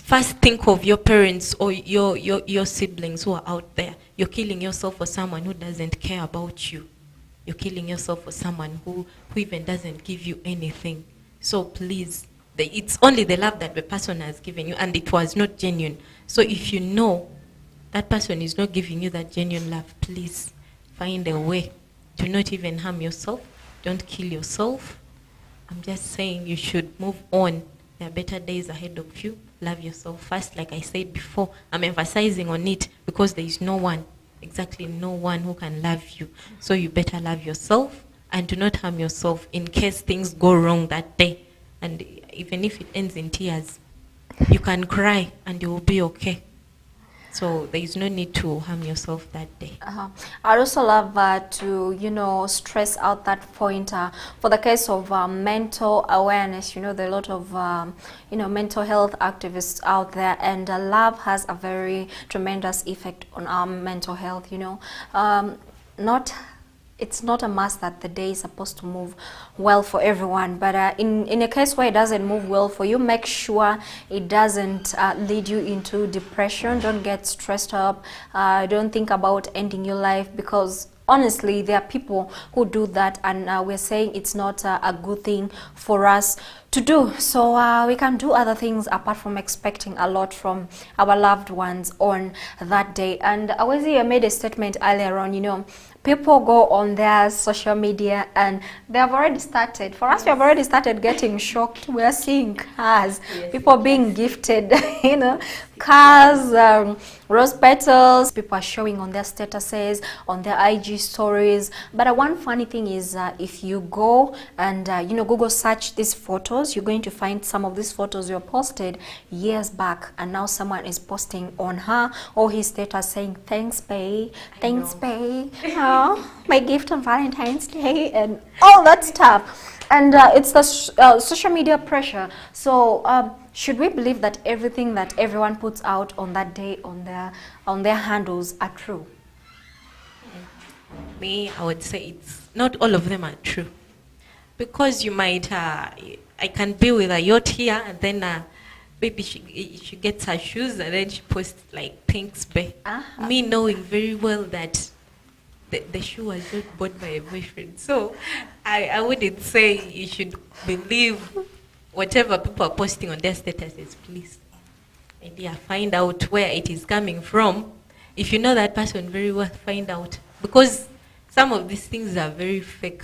First, think of your parents or your siblings who are out there. You're killing yourself for someone who doesn't care about you. You're killing yourself for someone who even doesn't give you anything. So please, it's only the love that the person has given you, and it was not genuine. So if you know that person is not giving you that genuine love, please find a way to not even harm yourself. Don't kill yourself. I'm just saying you should move on. There are better days ahead of you. Love yourself first. Like I said before, I'm emphasizing on it because there is no one, exactly no one who can love you. So you better love yourself and do not harm yourself in case things go wrong that day. And even if it ends in tears, you can cry and you will be okay. So there is no need to harm yourself that day. I'd also love to, you know, stress out that point for the case of mental awareness. You know, there are a lot of, you know, mental health activists out there, and love has a very tremendous effect on our mental health, you know. It's not a must that the day is supposed to move well for everyone, but in a case where it doesn't move well for you, make sure it doesn't lead you into depression. Don't get stressed up. Don't think about ending your life, because honestly, there are people who do that, and we're saying it's not a good thing for us to do. So we can do other things apart from expecting a lot from our loved ones on that day. And Awezi made a statement earlier on, you know, people go on their social media and they have already started. For us, we have already started getting shocked. We are seeing cars, people being gifted, you know, cars, rose petals. People are showing on their statuses, on their IG stories. But one funny thing is, if you go and you know, Google search these photos, you're going to find some of these photos were posted years back, and now someone is posting on her or his status saying, "Thanks, bae. Thanks, bae. My gift on Valentine's Day," and all that stuff. And it's the social media pressure. So should we believe that everything that everyone puts out on that day on their handles are true? Me, I would say it's not all of them are true, because you might I can be with a yacht here, and then maybe she gets her shoes and then she posts like "Thanks, babe." Me knowing very well that the shoe was not bought by a boyfriend. So I wouldn't say you should believe whatever people are posting on their statuses. Please, idea, find out where it is coming from. If you know that person very well, find out, because some of these things are very fake.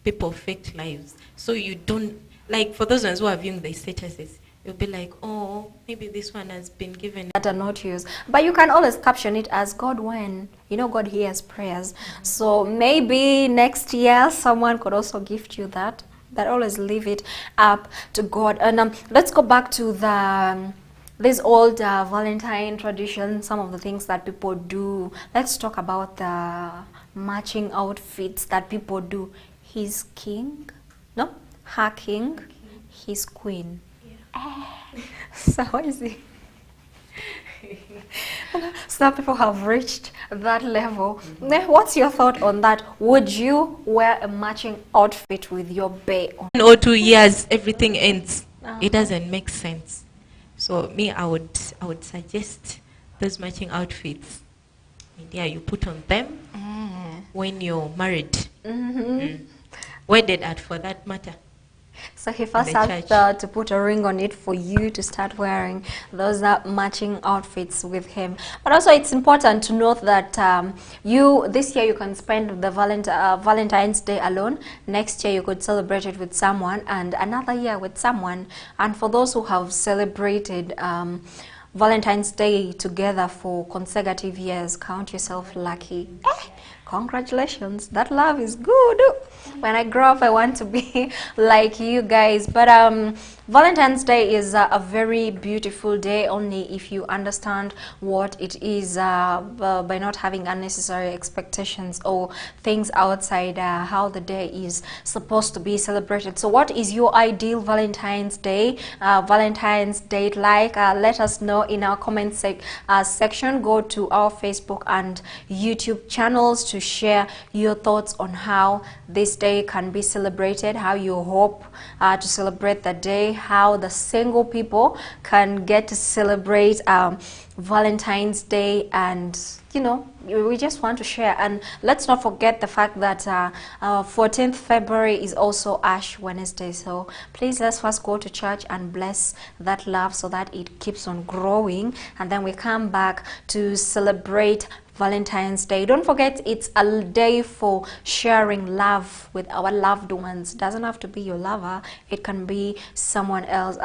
People fake lives. So you don't, like, for those ones who are viewing the statuses, you'll be like, oh, maybe this one has been given. That are not used. But you can always caption it as "God when." You know, God hears prayers. So maybe next year someone could also gift you that. But always leave it up to God. And let's go back to the this old Valentine tradition, some of the things that people do. Let's talk about the matching outfits that people do. He's king, no? Her king, his queen. So how is it? Some people have reached that level. What's your thought on that? Would you wear a matching outfit with your bae? 1 or 2 years, everything ends. It doesn't make sense. So me, I would suggest those matching outfits. Yeah, you put on them when you're married, wedded at, for that matter. So he first has to put a ring on it for you to start wearing those matching outfits with him. But also it's important to note that this year you can spend the Valentine's Day alone. Next year you could celebrate it with someone, and another year with someone. And for those who have celebrated Valentine's Day together for consecutive years, count yourself lucky. Congratulations, that love is good. When I grow up, I want to be like you guys. But Valentine's Day is a very beautiful day only if you understand what it is, by not having unnecessary expectations or things outside how the day is supposed to be celebrated. So what is your ideal Valentine's Day? Valentine's Day like? Let us know in our comment section. Go to our Facebook and YouTube channels to share your thoughts on how this day can be celebrated, how you hope to celebrate the day, how the single people can get to celebrate Valentine's Day. And you know, we just want to share. And let's not forget the fact that 14th February is also Ash Wednesday. So please, let's first go to church and bless that love so that it keeps on growing, and then we come back to celebrate Valentine's Day. Don't forget, it's a day for sharing love with our loved ones. It doesn't have to be your lover, it can be someone else.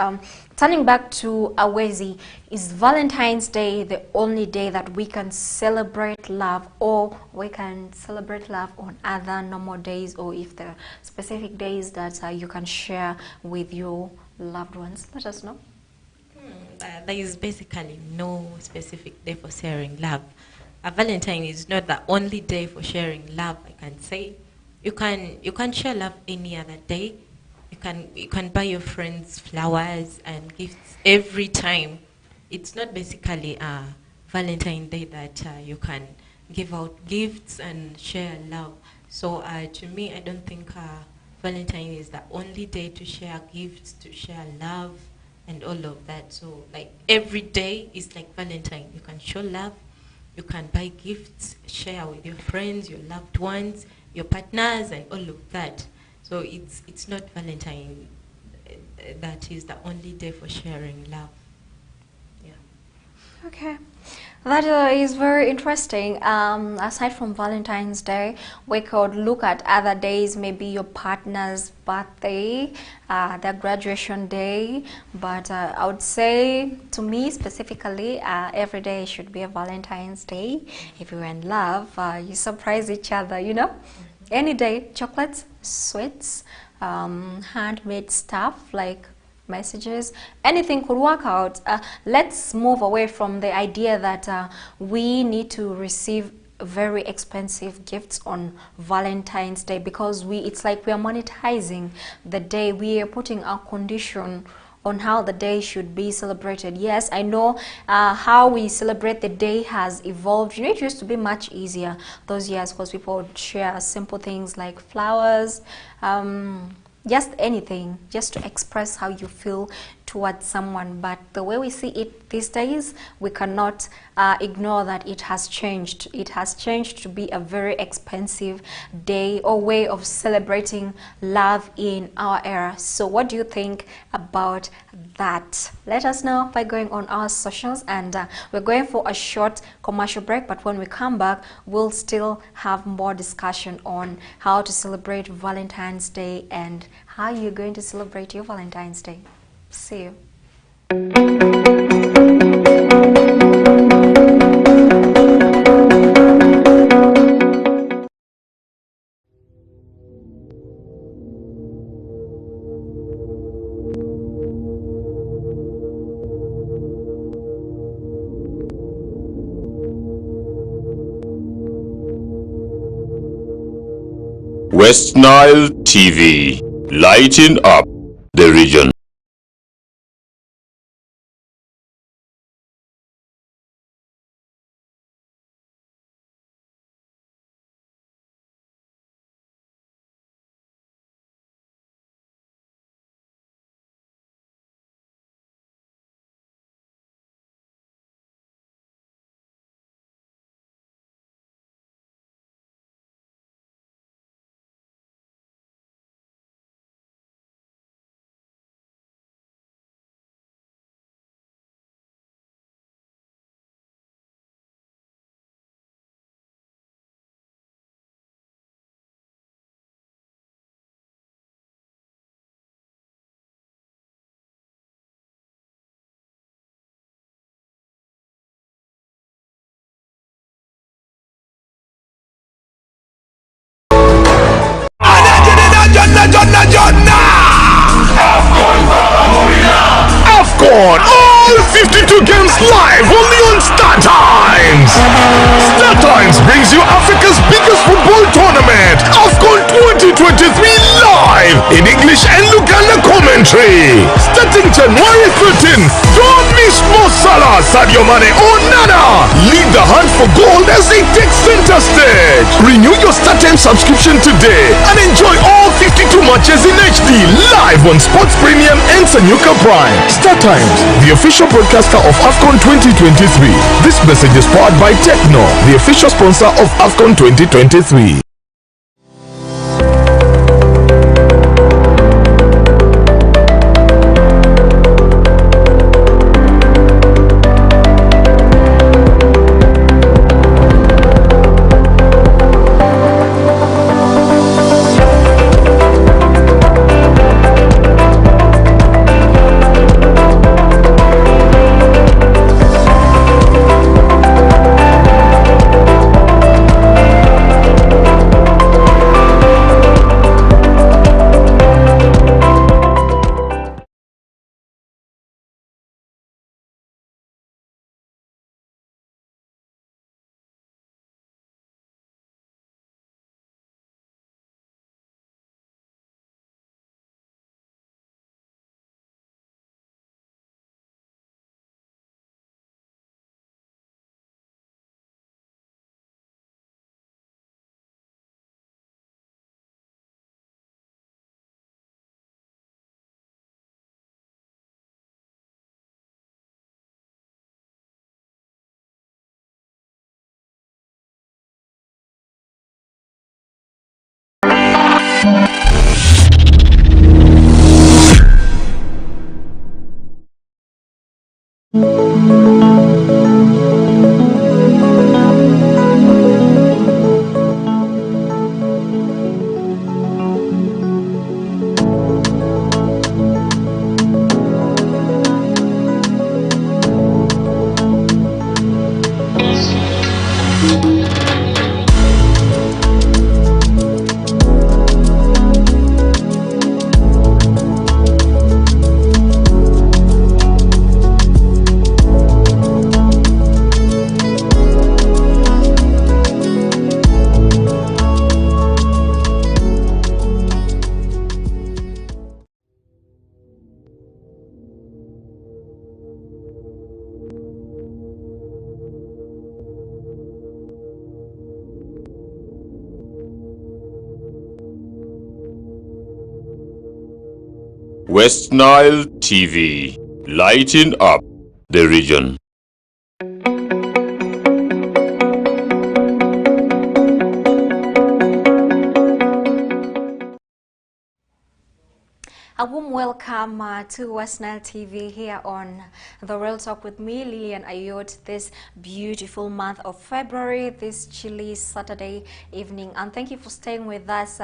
Turning back to Awezi, is Valentine's Day the only day that we can celebrate love, or we can celebrate love on other normal days, or if there are specific days that you can share with your loved ones? Let us know. There is basically no specific day for sharing love. Valentine is not the only day for sharing love, I can say. You can share love any other day. You can buy your friends flowers and gifts every time. It's not basically a Valentine Day that you can give out gifts and share love. So to me, I don't think Valentine is the only day to share gifts, to share love and all of that. So like every day is like Valentine. You can show love. You can buy gifts, share with your friends, your loved ones, your partners, and all of that. So it's not Valentine that is the only day for sharing love. Yeah. Okay. That is very interesting. Aside from Valentine's Day, we could look at other days, maybe your partner's birthday, their graduation day. But I would say, to me specifically, every day should be a Valentine's Day. If you're in love, you surprise each other, you know? Any day, chocolates, sweets, handmade stuff like messages, anything could work out. Let's move away from the idea that we need to receive very expensive gifts on Valentine's Day, because it's like we are monetizing the day. We are putting our condition on how the day should be celebrated. Yes, I know how we celebrate the day has evolved. You know, it used to be much easier those years because people would share simple things like flowers, just anything, just to express how you feel towards someone. But the way we see it these days, we cannot ignore that it has changed. It has changed to be a very expensive day or way of celebrating love in our era. So what do you think about that? Let us know by going on our socials, and we're going for a short commercial break, but when we come back, we'll still have more discussion on how to celebrate Valentine's Day and how you're going to celebrate your Valentine's Day. See you. West Nile TV, lighting up the region. AFCON, all 52 games live only on Star Times. Star Times brings you Africa's biggest football tournament, AFCON 2023, live in English and Luganda commentary. Starting January 13th, don't miss Mo Salah, Sadio Mane or Nana. Lead the hunt for gold as they take center stage. Renew your Star Times subscription today and enjoy all 52 matches in HD live on Sports Premium and Sanyuka Prime. Star Times, the official broadcaster of AFCON 2023. This message is powered by Techno, the official sponsor of AFCON 2023. West Nile TV, lighting up the region. A warm welcome to West Nile TV here on The Real Talk with me, Lillian Ayot, this beautiful month of February, this chilly Saturday evening. And thank you for staying with us.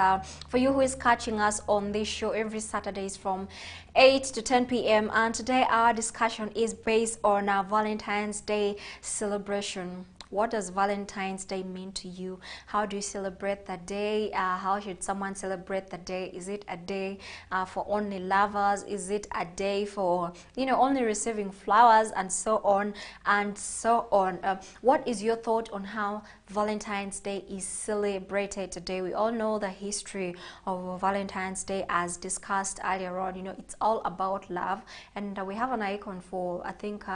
For you who is catching us on this show every Saturdays from 8 to 10 p.m. And today our discussion is based on our Valentine's Day celebration. What does Valentine's Day mean to you? How do you celebrate the day? How should someone celebrate the day? Is it a day for only lovers? Is it a day for, only receiving flowers and so on and so on? What is your thought on how Valentine's Day is celebrated today? We all know the history of Valentine's Day as discussed earlier on. It's all about love, and we have an icon for, I think,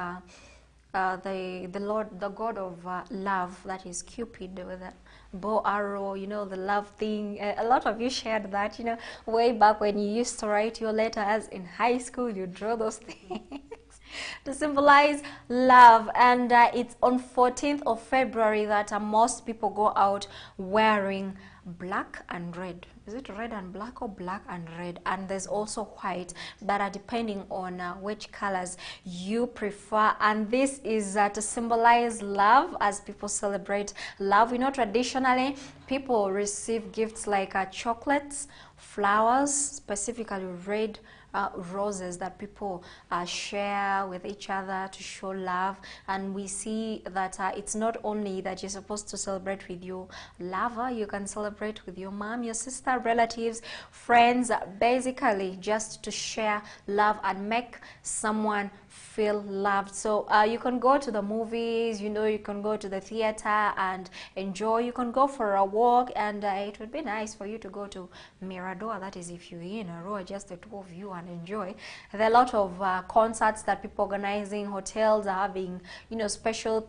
the god of love, that is Cupid, with a bow arrow, the love thing. A lot of you shared that, way back when you used to write your letters in high school, you draw those things to symbolize love. And it's on 14th of February that most people go out wearing black and red. Is it red and black or black and red? And there's also white, but depending on which colors you prefer. And this is to symbolize love as people celebrate love. Traditionally people receive gifts like chocolates, flowers, specifically red roses that people share with each other to show love. And we see that it's not only that you're supposed to celebrate with your lover, you can celebrate with your mom, your sister, relatives, friends, basically just to share love and make someone feel loved. So you can go to the movies, you can go to the theater and enjoy. You can go for a walk, and it would be nice for you to go to Mirador, that is if you're in a row, just the two of you, and enjoy. There are a lot of concerts that people organizing, hotels are having special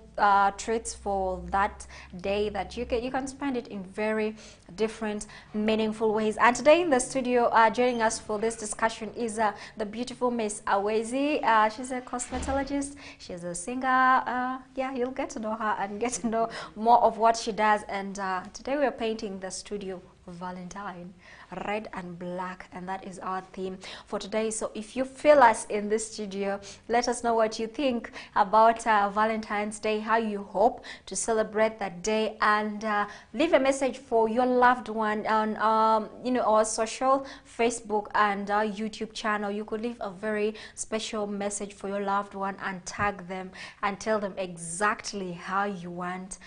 treats for that day that you can spend it in very different meaningful ways. And today in the studio joining us for this discussion is the beautiful Miss Awezi. She's a cosmetologist, she's a singer. Yeah, you'll get to know her and get to know more of what she does. And today we're painting the studio Valentine, red and black, and that is our theme for today. So if you feel us in this studio, let us know what you think about Valentine's Day, how you hope to celebrate that day, and leave a message for your loved one on our social Facebook and our YouTube channel. You could leave a very special message for your loved one and tag them and tell them exactly how you want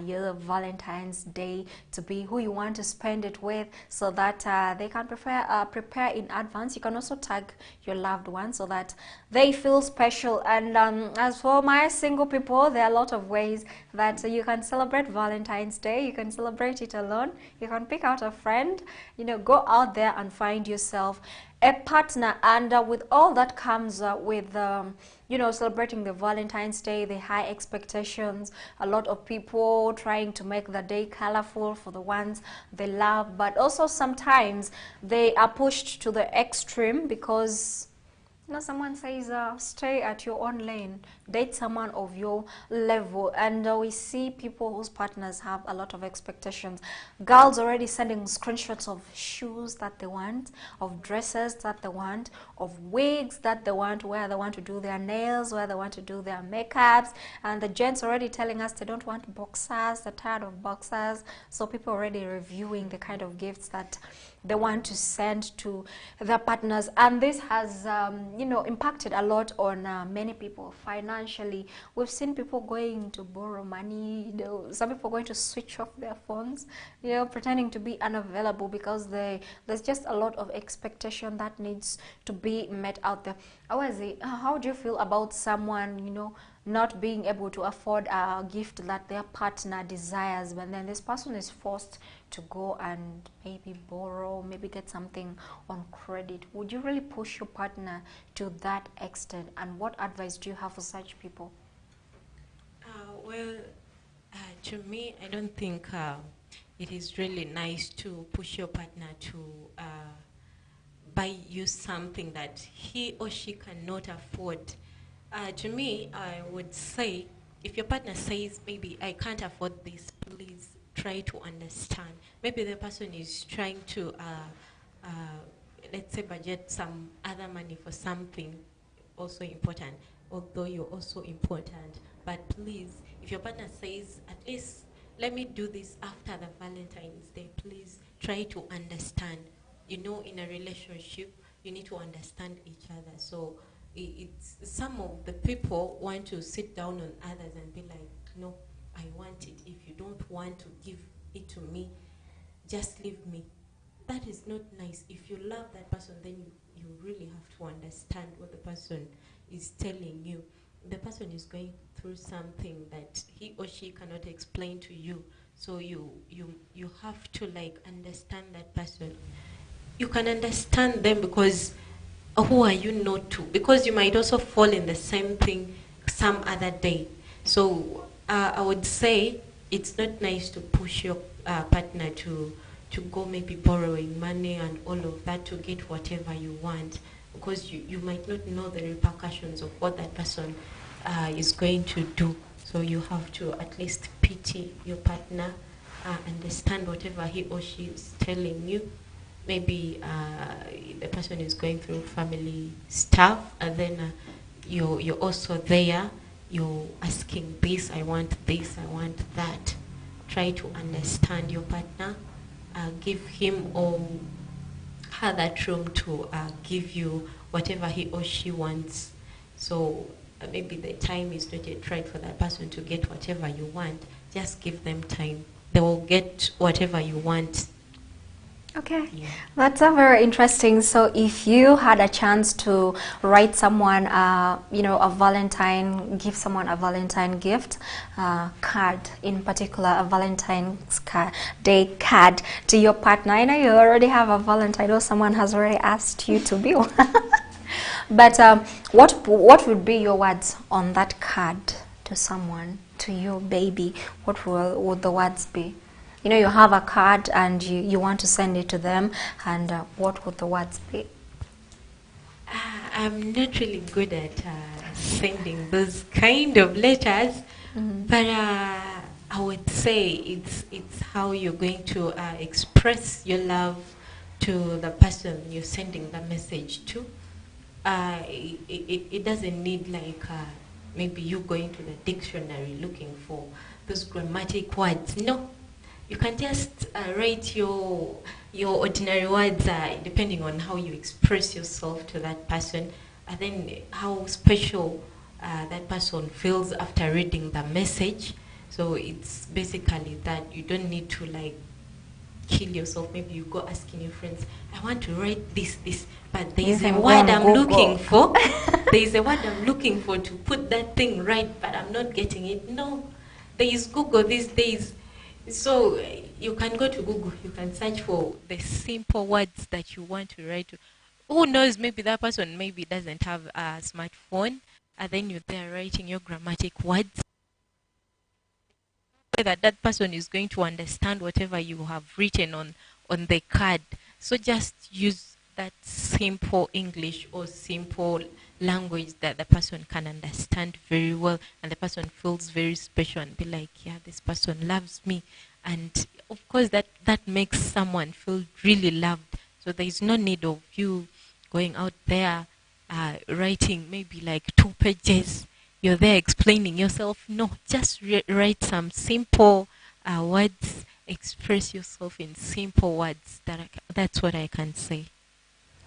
your Valentine's Day to be, who you want to spend it with, so that they can prepare in advance. You can also tag your loved one so that they feel special. And as for my single people, there are a lot of ways that you can celebrate Valentine's Day. You can celebrate it alone, you can pick out a friend, go out there and find yourself a partner. And with all that comes with celebrating the Valentine's Day, the high expectations, a lot of people trying to make the day colorful for the ones they love, but also sometimes they are pushed to the extreme because Someone says, stay at your own lane, date someone of your level. And we see people whose partners have a lot of expectations. Girls already sending screenshots of shoes that they want, of dresses that they want, of wigs that they want, where they want to do their nails, where they want to do their makeups. And the gents already telling us they don't want boxers, they're tired of boxers. So people already reviewing the kind of gifts that they want to send to their partners. And this has impacted a lot on many people financially. We've seen people going to borrow money, some people going to switch off their phones, pretending to be unavailable because there's just a lot of expectation that needs to be met out there. Awazi, how do you feel about someone not being able to afford a gift that their partner desires, but then this person is forced to go and maybe borrow, maybe get something on credit? Would you really push your partner to that extent? And what advice do you have for such people? To me, I don't think it is really nice to push your partner to buy you something that he or she cannot afford. To me, I would say, if your partner says, maybe I can't afford this, please try to understand. Maybe the person is trying to, let's say, budget some other money for something also important, although you're also important. But please, if your partner says, at least let me do this after the Valentine's Day, please try to understand. In a relationship, you need to understand each other. So it's some of the people want to sit down on others and be like, no, I want it. If you don't want to give it to me, just leave me. That is not nice. If you love that person, then you really have to understand what the person is telling you. The person is going through something that he or she cannot explain to you. So you have to understand that person. You can understand them because who are you not to? Because you might also fall in the same thing some other day. So I would say it's not nice to push your partner to go maybe borrowing money and all of that to get whatever you want, because you might not know the repercussions of what that person is going to do. So you have to at least pity your partner, understand whatever he or she is telling you. Maybe the person is going through family stuff, and then you're also there. You're asking this, I want that. Try to understand your partner. Give him or her that room to give you whatever he or she wants. So maybe the time is not yet right for that person to get whatever you want. Just give them time. They will get whatever you want. Okay, yeah. That's a very interesting. So if you had a chance to write someone, a Valentine, give someone a Valentine gift card, in particular a Valentine's Day card to your partner. I know you already have a Valentine, or someone has already asked you to be one. But what would be your words on that card to someone, to your baby? What would the words be? You have a card and you want to send it to them, and what would the words be? I'm not really good at sending those kind of letters, but I would say it's how you're going to express your love to the person you're sending the message to. It doesn't need maybe you going to the dictionary looking for those grammatic words. No. You can just write your ordinary words, depending on how you express yourself to that person, and then how special that person feels after reading the message. So it's basically that. You don't need to kill yourself. Maybe you go asking your friends, I want to write this, but there is a word I'm looking for. There is a word I'm looking for to put that thing right, but I'm not getting it. No, there is Google these days. So you can go to Google, you can search for the simple words that you want to write. Who knows, maybe that person maybe doesn't have a smartphone, and then you're there writing your grammatic words. That person is going to understand whatever you have written on the card. So just use that simple English or simple language that the person can understand very well, and the person feels very special and be like, yeah, this person loves me. And of course that makes someone feel really loved. So there is no need of you going out there writing maybe like 2 pages. You're there explaining yourself. No, just write some simple words. Express yourself in simple words. That's what I can say.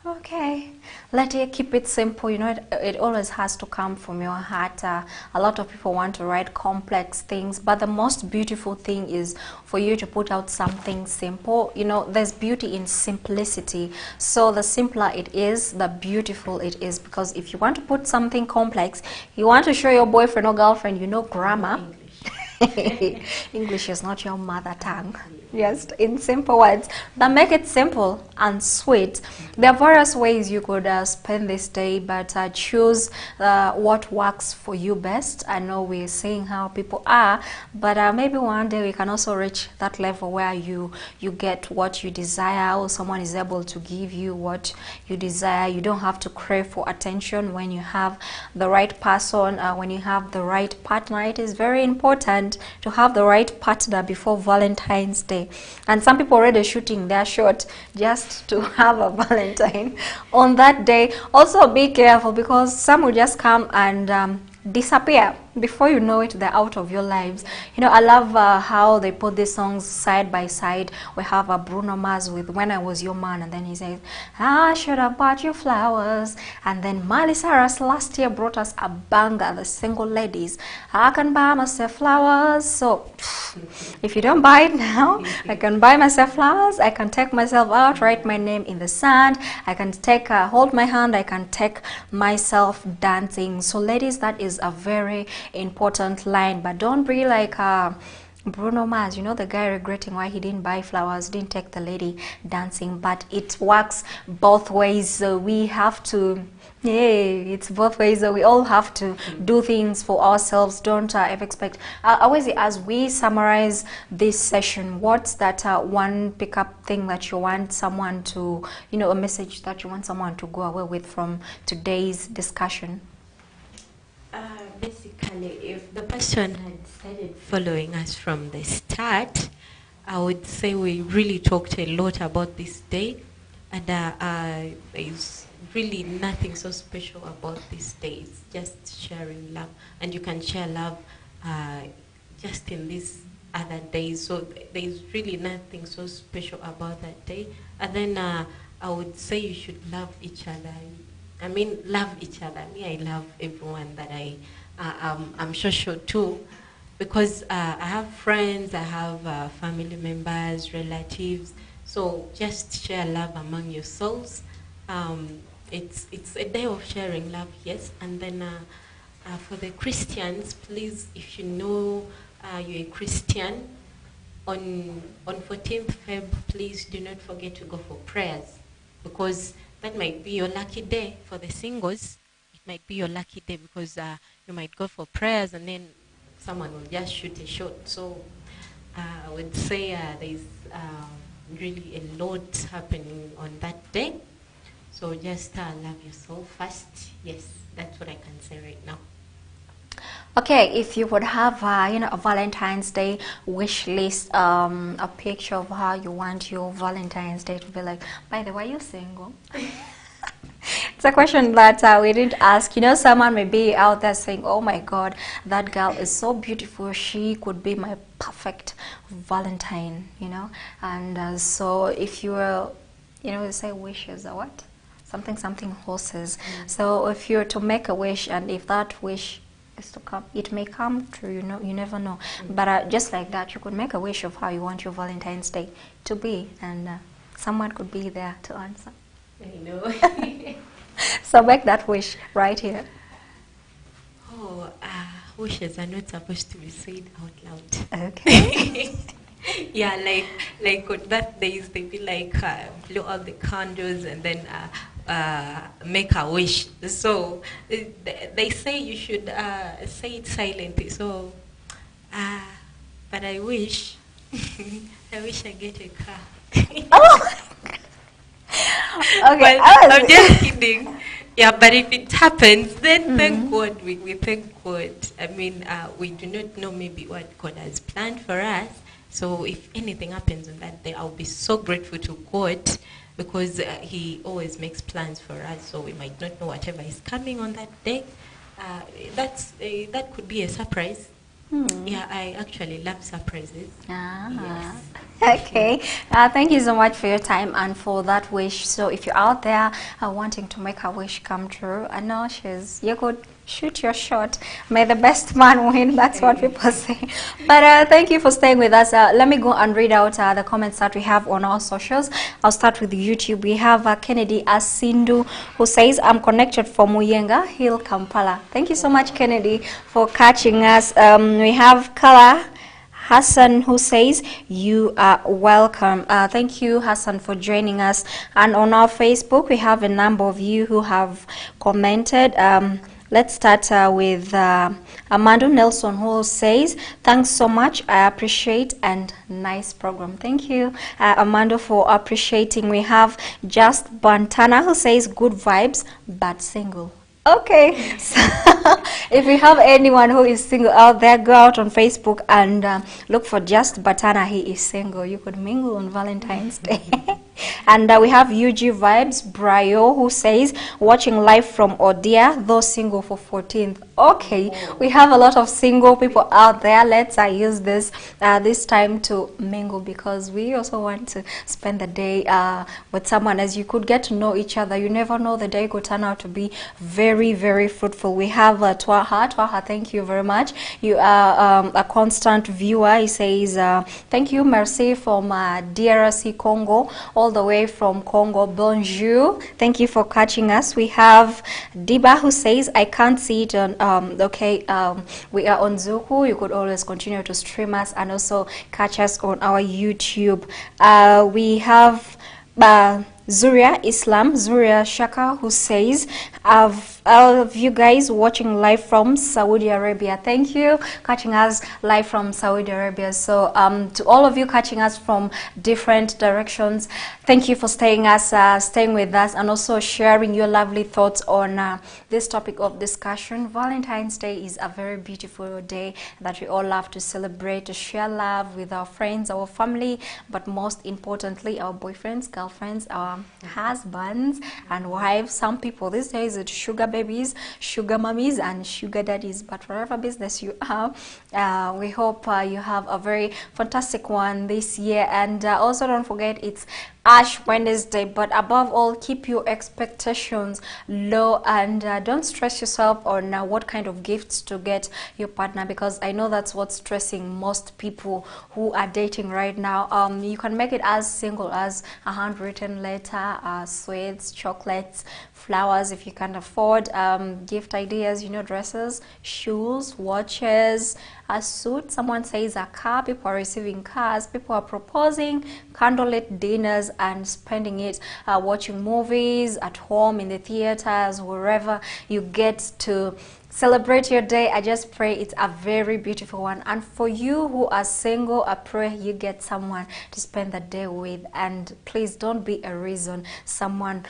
Okay, let it keep it simple. You know, it always has to come from your heart. A lot of people want to write complex things, but the most beautiful thing is for you to put out something simple. You know, there's beauty in simplicity. So the simpler it is, the beautiful it is. Because if you want to put something complex, you want to show your boyfriend or girlfriend, you know, grammar. English is not your mother tongue. Yes, in simple words, but make it simple and sweet. There are various ways you could spend this day, but choose what works for you best. I know we're seeing how people are, but maybe one day we can also reach that level where you get what you desire, or someone is able to give you what you desire. You don't have to crave for attention when you have the right person, when you have the right partner. It is very important to have the right partner before Valentine's Day. And some people already shooting their shot just to have a Valentine on that day. Also be careful, because some will just come and disappear. Before you know it, they're out of your lives. You know, I love how they put these songs side by side. We have Bruno Mars with When I Was Your Man, and then he says, I should have bought you flowers. And then Miley Cyrus last year brought us a banger, The Single Ladies. I can buy myself flowers. So if you don't buy it now, I can buy myself flowers. I can take myself out, write my name in the sand. I can take hold my hand. I can take myself dancing. So ladies, that is a very important line. But don't be like Bruno Mars, you know, the guy regretting why he didn't buy flowers, didn't take the lady dancing. But it works both ways. So we have to, yeah, it's both ways. So we all have to do things for ourselves. Don't ever expect. Always, as we summarize this session, what's that one pickup thing that you want someone to, you know, a message that you want someone to go away with from today's discussion? Basically, if the person had started following us from the start, I would say we really talked a lot about this day, and there's really nothing so special about this day. It's just sharing love, and you can share love just in these other days. So there's really nothing so special about that day. And then I would say you should love each other. I mean, love each other. Me, I love everyone that I'm sure too, because I have friends, I have family members, relatives. So just share love among yourselves. It's a day of sharing love, yes. And then for the Christians, please, if you know you're a Christian, on 14th Feb, please do not forget to go for prayers, because that might be your lucky day. For the singles, it might be your lucky day, because you might go for prayers and then someone will just shoot a shot. So I would say there's really a lot happening on that day. So just love yourself first. Yes, that's what I can say right now. Okay, if you would have, you know, a Valentine's Day wish list, a picture of how you want your Valentine's Day to be like. By the way, are you single? It's a question that we didn't ask. You know, someone may be out there saying, oh my God, that girl is so beautiful. She could be my perfect Valentine, you know. And so if you were, you know, say wishes or what? Something horses. So if you're to make a wish, and if that wish is to come, it may come true, you know, you never know. But just like that, you could make a wish of how you want your Valentine's Day to be, and someone could be there to answer. I know. So make that wish right here. Oh, wishes are not supposed to be said out loud. Okay. Yeah, like on birthdays, they be like blow out the candles and then make a wish. So they say you should say it silently. So, but I wish, I wish I get a car. Oh. Okay, Well, I'm just kidding. Yeah, but if it happens, then thank God. We thank God. I mean, we do not know maybe what God has planned for us. So if anything happens on that day, I'll be so grateful to God because He always makes plans for us. So we might not know whatever is coming on that day. That could be a surprise. Yeah, I actually love surprises. Yes. Okay. Thank you so much for your time and for that wish. So if you're out there wanting to make a wish come true, I know you could shoot your shot. May the best man win. That's what people say. But thank you for staying with us. Let me go and read out the comments that we have on our socials. I'll start with YouTube. We have Kennedy Asindu who says, I'm connected from Muyenga Hill, Kampala. Thank you so much, Kennedy, for catching us. We have Kala Hassan who says, you are welcome. Thank you, Hassan, for joining us. And on our Facebook, we have a number of you who have commented. Let's start with Amanda Nelson, who says, thanks so much. I appreciate and nice program. Thank you, Amanda, for appreciating. We have Just Bantana, who says, good vibes, but single. Okay, so if you have anyone who is single out there, go out on Facebook and look for Just Batana. He is single. You could mingle on Valentine's Day. And we have UG Vibes, Brio, who says, watching live from Odia, though single for 14th. Okay, we have a lot of single people out there. Let's use this time to mingle because we also want to spend the day with someone, as you could get to know each other. You never know, the day could turn out to be very, very fruitful. We have Twaha, thank you very much. You are a constant viewer. He says, thank you, merci from DRC Congo, all the way from Congo. Bonjour, thank you for catching us. We have Diba who says, I can't see it on we are on Zuku. You could always continue to stream us and also catch us on our YouTube. We have Zuria Shaka, who says, of you guys watching live from Saudi Arabia. Thank you, catching us live from Saudi Arabia. So to all of you catching us from different directions, thank you for staying with us and also sharing your lovely thoughts on this topic of discussion. Valentine's Day is a very beautiful day that we all love to celebrate, to share love with our friends, our family, but most importantly, our boyfriends, girlfriends, our husbands and wives. Some people these days it's sugar babies, sugar mummies and sugar daddies, but whatever business you have, we hope you have a very fantastic one this year. And also don't forget, it's Ash Wednesday, but above all, keep your expectations low and don't stress yourself on what kind of gifts to get your partner, because I know that's what's stressing most people who are dating right now. You can make it as simple as a handwritten letter, sweets, chocolates, flowers if you can afford, gift ideas, dresses, shoes, watches, a suit. Someone says a car. People are receiving cars. People are proposing candlelit dinners and spending it watching movies at home, in the theaters, wherever you get to celebrate your day. I just pray it's a very beautiful one. And for you who are single, I pray you get someone to spend the day with. And please don't be a reason someone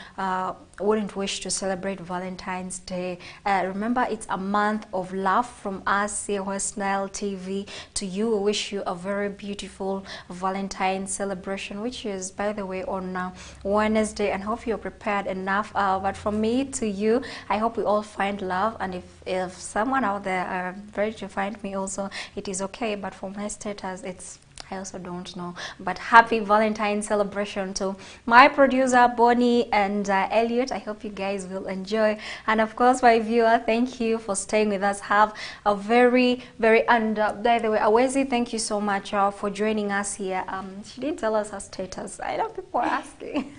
wouldn't wish to celebrate Valentine's Day. Remember, it's a month of love from us here, West Nile TV, to you. We wish you a very beautiful Valentine celebration, which is, by the way, on Wednesday, and hope you're prepared enough. But from me to you, I hope we all find love. And if someone out there are ready to find me also, it is okay. But for my status, I also don't know. But happy Valentine celebration to my producer Bonnie and Elliot. I hope you guys will enjoy. And of course, my viewer, thank you for staying with us. Have a very, and by the way, Awezi, thank you so much for joining us here. She didn't tell us her status. I know people are asking.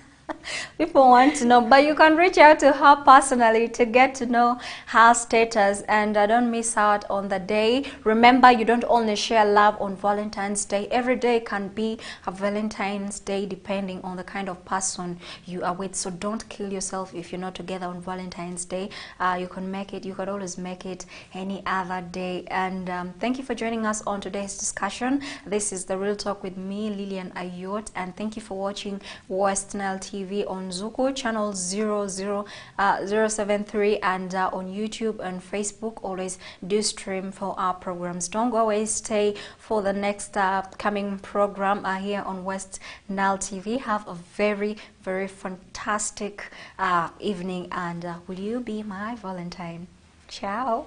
People want to know, but you can reach out to her personally to get to know her status, and don't miss out on the day. Remember, you don't only share love on Valentine's Day. Every day can be a Valentine's Day depending on the kind of person you are with. So don't kill yourself if you're not together on Valentine's Day. You can make it. You can always make it any other day. And thank you for joining us on today's discussion. This is The Real Talk with me, Lillian Ayot, and thank you for watching West Nile TV. TV on Zuko channel 073 and on YouTube and Facebook. Always do stream for our programs. Don't go away. Stay for the next coming program here on West Nile TV. Have a very, very fantastic evening, and will you be my Valentine? Ciao.